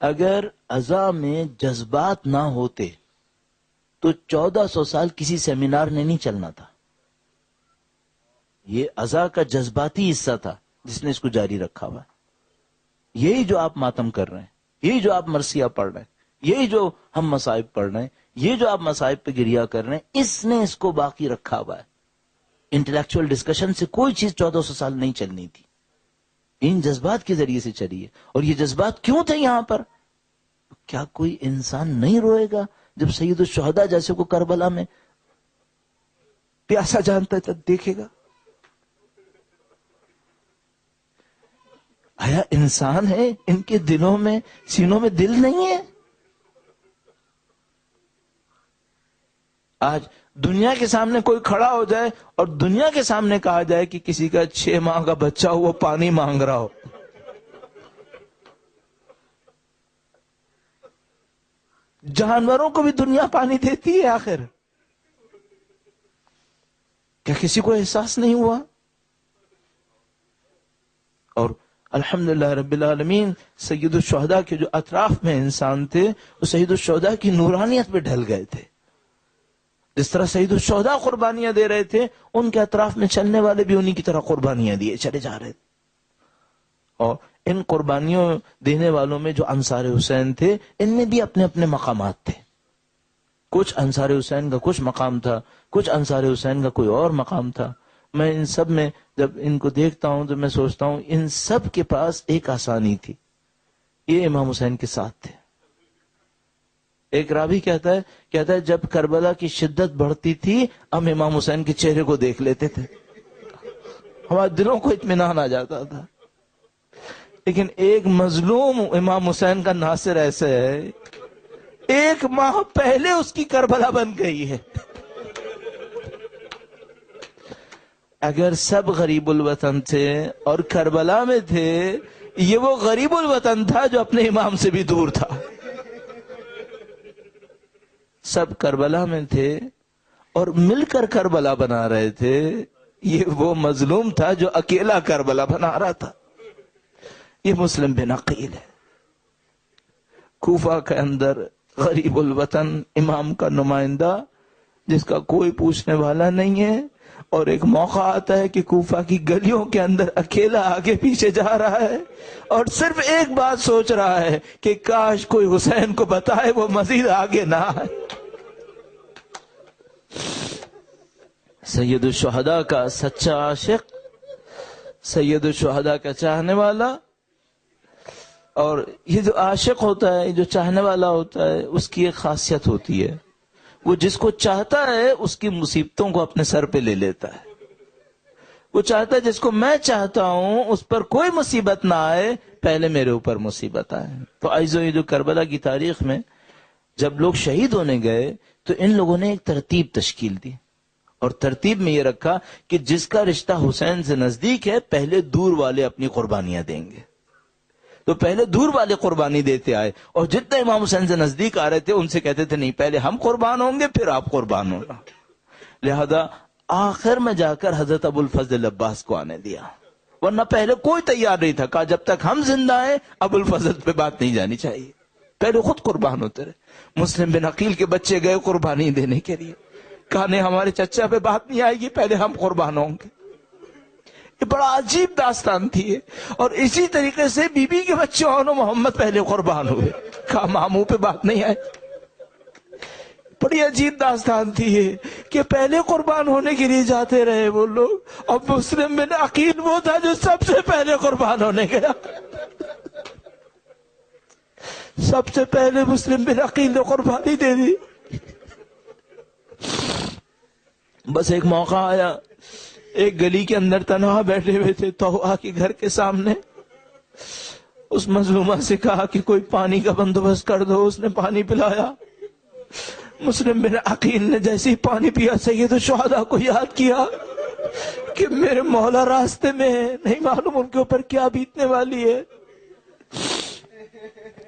اگر عزا میں جذبات نہ ہوتے تو 1400 سال کسی سیمینار نے نہیں چلنا تھا. یہ عزا کا جذباتی حصہ تھا جس نے اس کو جاری رکھا ہوا. یہی جو آپ ماتم کر رہے ہیں، یہی جو آپ مرثیہ پڑھ رہے ہیں، یہی جو ہم مصائب پڑھ رہے ہیں، یہ جو آپ مصائب پہ گریہ کر رہے ہیں، اس نے اس کو باقی رکھا ہوا ہے. انٹلیکچوئل ڈسکشن سے کوئی چیز 1400 سال نہیں چلنی تھی، ان جذبات کے ذریعے سے چلی ہے. اور یہ جذبات کیوں تھے یہاں پر؟ کیا کوئی انسان نہیں روئے گا جب سید الشہداء جیسے کو کربلا میں پیاسا جانتا ہے دیکھے گا؟ آیا انسان ہے، ان کے دلوں میں، سینوں میں دل نہیں ہے؟ آج دنیا کے سامنے کوئی کھڑا ہو جائے اور دنیا کے سامنے کہا جائے کہ کسی کا 6 ماہ کا بچہ ہو وہ پانی مانگ رہا ہو، جانوروں کو بھی دنیا پانی دیتی ہے آخر، کیا کسی کو احساس نہیں ہوا؟ اور الحمدللہ رب العالمین، سید الشہداء کے جو اطراف میں انسان تھے وہ سید الشہداء کی نورانیت پہ ڈھل گئے تھے. جس طرح سید الشہداء قربانیاں دے رہے تھے، ان کے اطراف میں چلنے والے بھی انہی کی طرح قربانیاں دیے چلے جا رہے تھے. اور ان قربانیوں دینے والوں میں جو انصار حسین تھے، ان میں بھی اپنے اپنے مقامات تھے. کچھ انصار حسین کا کچھ مقام تھا، کچھ انصار حسین کا کوئی اور مقام تھا. میں ان سب میں جب ان کو دیکھتا ہوں تو میں سوچتا ہوں ان سب کے پاس ایک آسانی تھی، یہ امام حسین کے ساتھ تھے. ایک راوی کہتا ہے جب کربلا کی شدت بڑھتی تھی ہم امام حسین کے چہرے کو دیکھ لیتے تھے، ہمارے دلوں کو اطمینان آ جاتا تھا. لیکن ایک مظلوم امام حسین کا ناصر ایسے ہے، 1 ماہ پہلے اس کی کربلا بن گئی ہے. اگر سب غریب الوطن تھے اور کربلا میں تھے، یہ وہ غریب الوطن تھا جو اپنے امام سے بھی دور تھا. سب کربلا میں تھے اور مل کر کربلا بنا رہے تھے، یہ وہ مظلوم تھا جو اکیلا کربلا بنا رہا تھا. یہ مسلم بن عقیل ہے. کوفہ کے اندر غریب الوطن امام کا نمائندہ جس کا کوئی پوچھنے والا نہیں ہے، اور ایک موقع آتا ہے کہ کوفہ کی گلیوں کے اندر اکیلا آگے پیچھے جا رہا ہے اور صرف ایک بات سوچ رہا ہے کہ کاش کوئی حسین کو بتائے وہ مزید آگے نہ آئے. سید الشہداء کا سچا عاشق، سید الشہداء کا چاہنے والا. اور یہ جو عاشق ہوتا ہے، یہ جو چاہنے والا ہوتا ہے، اس کی ایک خاصیت ہوتی ہے، وہ جس کو چاہتا ہے اس کی مصیبتوں کو اپنے سر پہ لے لیتا ہے. وہ چاہتا ہے جس کو میں چاہتا ہوں اس پر کوئی مصیبت نہ آئے، پہلے میرے اوپر مصیبت آئے۔ تو عزیزو، یہ جو کربلا کی تاریخ میں جب لوگ شہید ہونے گئے تو ان لوگوں نے ایک ترتیب تشکیل دی، اور ترتیب میں یہ رکھا کہ جس کا رشتہ حسین سے نزدیک ہے پہلے دور والے اپنی قربانیاں دیں گے۔ تو پہلے دور والے قربانی دیتے آئے، اور جتنے امام حسین سے نزدیک آ رہے تھے ان سے کہتے تھے نہیں، پہلے ہم قربان ہوں گے پھر آپ قربان ہونا۔ لہذا آخر میں جا کر حضرت ابو الفضل عباس کو آنے دیا، ورنہ پہلے کوئی تیار نہیں تھا، کہا جب تک ہم زندہ ہیں ابو الفضل پہ بات نہیں جانی چاہیے، پہلے خود قربان ہوتے رہے۔ مسلم بن عقیل کے بچے گئے قربانی دینے کے لیے، کہا نہیں ہمارے چچا پہ بات نہیں آئے گی، پہلے ہم قربان ہوں گے۔ یہ بڑا عجیب داستان تھی، اور اسی طریقے سے بی بی کے بچے اور محمد پہلے قربان ہوئے، کہا ماموں پہ بات نہیں آئے۔ بڑی عجیب داستان تھی یہ کہ پہلے قربان ہونے کے لیے جاتے رہے وہ لوگ، اور مسلم بن عقیل وہ تھا جو سب سے پہلے قربان ہونے گیا۔ سب سے پہلے مسلم بن عقیل نے قربانی دے دی۔ بس ایک موقع آیا، ایک گلی کے اندر تنہا بیٹھے ہوئے تھے توآ کے گھر کے سامنے، اس مظلومہ سے کہا کہ کوئی پانی کا بندوبست کر دو، اس نے پانی پلایا۔ مسلم بن عقیل نے جیسے ہی پانی پیا سید الشہداء کو یاد کیا کہ میرے مولا راستے میں ہے، نہیں معلوم ان کے اوپر کیا بیتنے والی ہے۔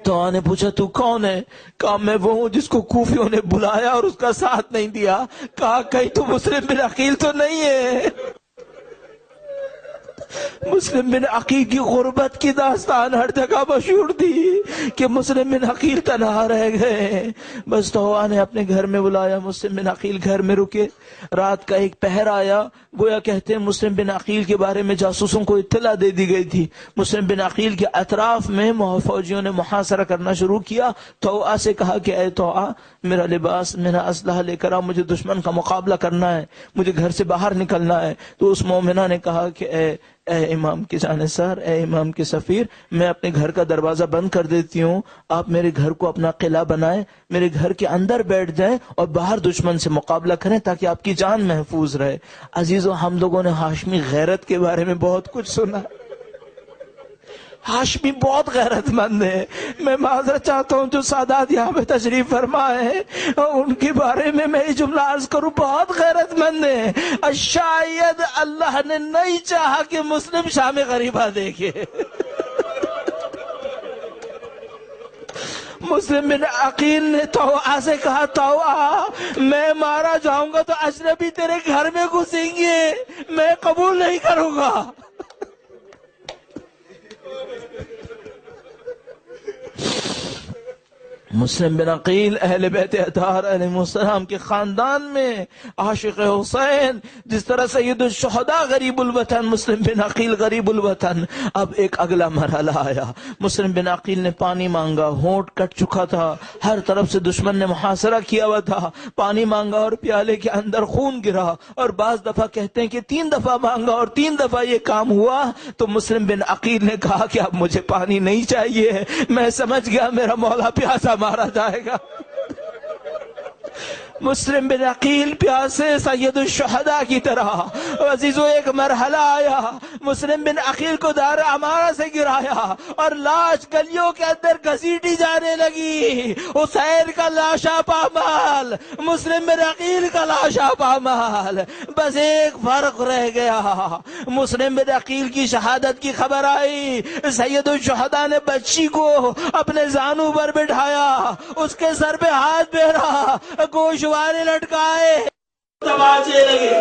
تو نے پوچھا تو کون ہے؟ کہا میں وہ ہوں جس کو کوفیوں نے بلایا اور اس کا ساتھ نہیں دیا۔ کہا کہیں تو مسلم بن عقیل تو نہیں ہے؟ مسلم بن عقیل کی غربت کی داستان ہر جگہ مشہور تھی کہ مسلم بن عقیل تنہا رہ گئے۔ بس توآ نے اپنے گھر میں بلایا، مسلم بن عقیل گھر میں رکے۔ رات کا ایک پہر آیا، گویا کہتے ہیں مسلم بن عقیل کے بارے میں جاسوسوں کو اطلاع دے دی گئی تھی۔ مسلم بن عقیل کے اطراف میں فوجیوں نے محاصرہ کرنا شروع کیا۔ توآ سے کہا کہ اے توآ، میرا لباس، میرا اسلحہ لے کر آ، مجھے دشمن کا مقابلہ کرنا ہے، مجھے گھر سے باہر نکلنا ہے۔ تو اس مومنہ نے کہا کہ اے امام کے جانثار، اے امام کے سفیر، میں اپنے گھر کا دروازہ بند کر دیتی ہوں، آپ میرے گھر کو اپنا قلعہ بنائیں، میرے گھر کے اندر بیٹھ جائیں اور باہر دشمن سے مقابلہ کریں تاکہ آپ کی جان محفوظ رہے۔ عزیزو، ہم لوگوں نے ہاشمی غیرت کے بارے میں بہت کچھ سنا، ہاشمی بہت غیرت مند ہے۔ میں معذرت چاہتا ہوں جو سادات یہاں پہ تشریف فرما ہے ان کے بارے میں یہ جملہ عرض کروں، بہت غیرت مند ہے۔ شاید اللہ نے نہیں چاہا کہ مسلم شام غریبہ دیکھے۔ مسلم بن عقیل نے توآ سے کہا توآ، میں مارا جاؤں گا تو اجنبی تیرے گھر میں گھسیں گے، میں قبول نہیں کروں گا۔ مسلم بن عقیل اہل بیت اطہار علیہ السلام کے خاندان میں عاشق حسین، جس طرح سید الشہداء غریب الوطن، مسلم بن عقیل غریب الوطن۔ اب ایک اگلا مرحلہ آیا، مسلم بن عقیل نے پانی مانگا، ہونٹ کٹ چکا تھا، ہر طرف سے دشمن نے محاصرہ کیا ہوا تھا۔ پانی مانگا اور پیالے کے اندر خون گرا، اور بعض دفعہ کہتے ہیں کہ 3 دفعہ مانگا اور 3 دفعہ یہ کام ہوا۔ تو مسلم بن عقیل نے کہا کہ اب مجھے پانی نہیں چاہیے، میں سمجھ گیا میرا مولا پیاسا مارا جائے گا۔ مسلم بن عقیل پیاسے سید الشہداء کی طرح۔ عزیزو، ایک مرحلہ آیا، مسلم بن عقیل کو دار امارہ سے گرایا اور لاش گلیوں کے اندر گھسیٹی جانے لگی۔ حسین کا لاشا پامال، مسلم بن عقیل کا لاشا پامال، بس ایک فرق رہ گیا۔ مسلم بن عقیل کی شہادت کی خبر آئی، سید الشہداء نے بچی کو اپنے زانو پر بٹھایا، اس کے سر پہ ہاتھ پھیرا، گوشوارے لٹکائے، تماچے لگے۔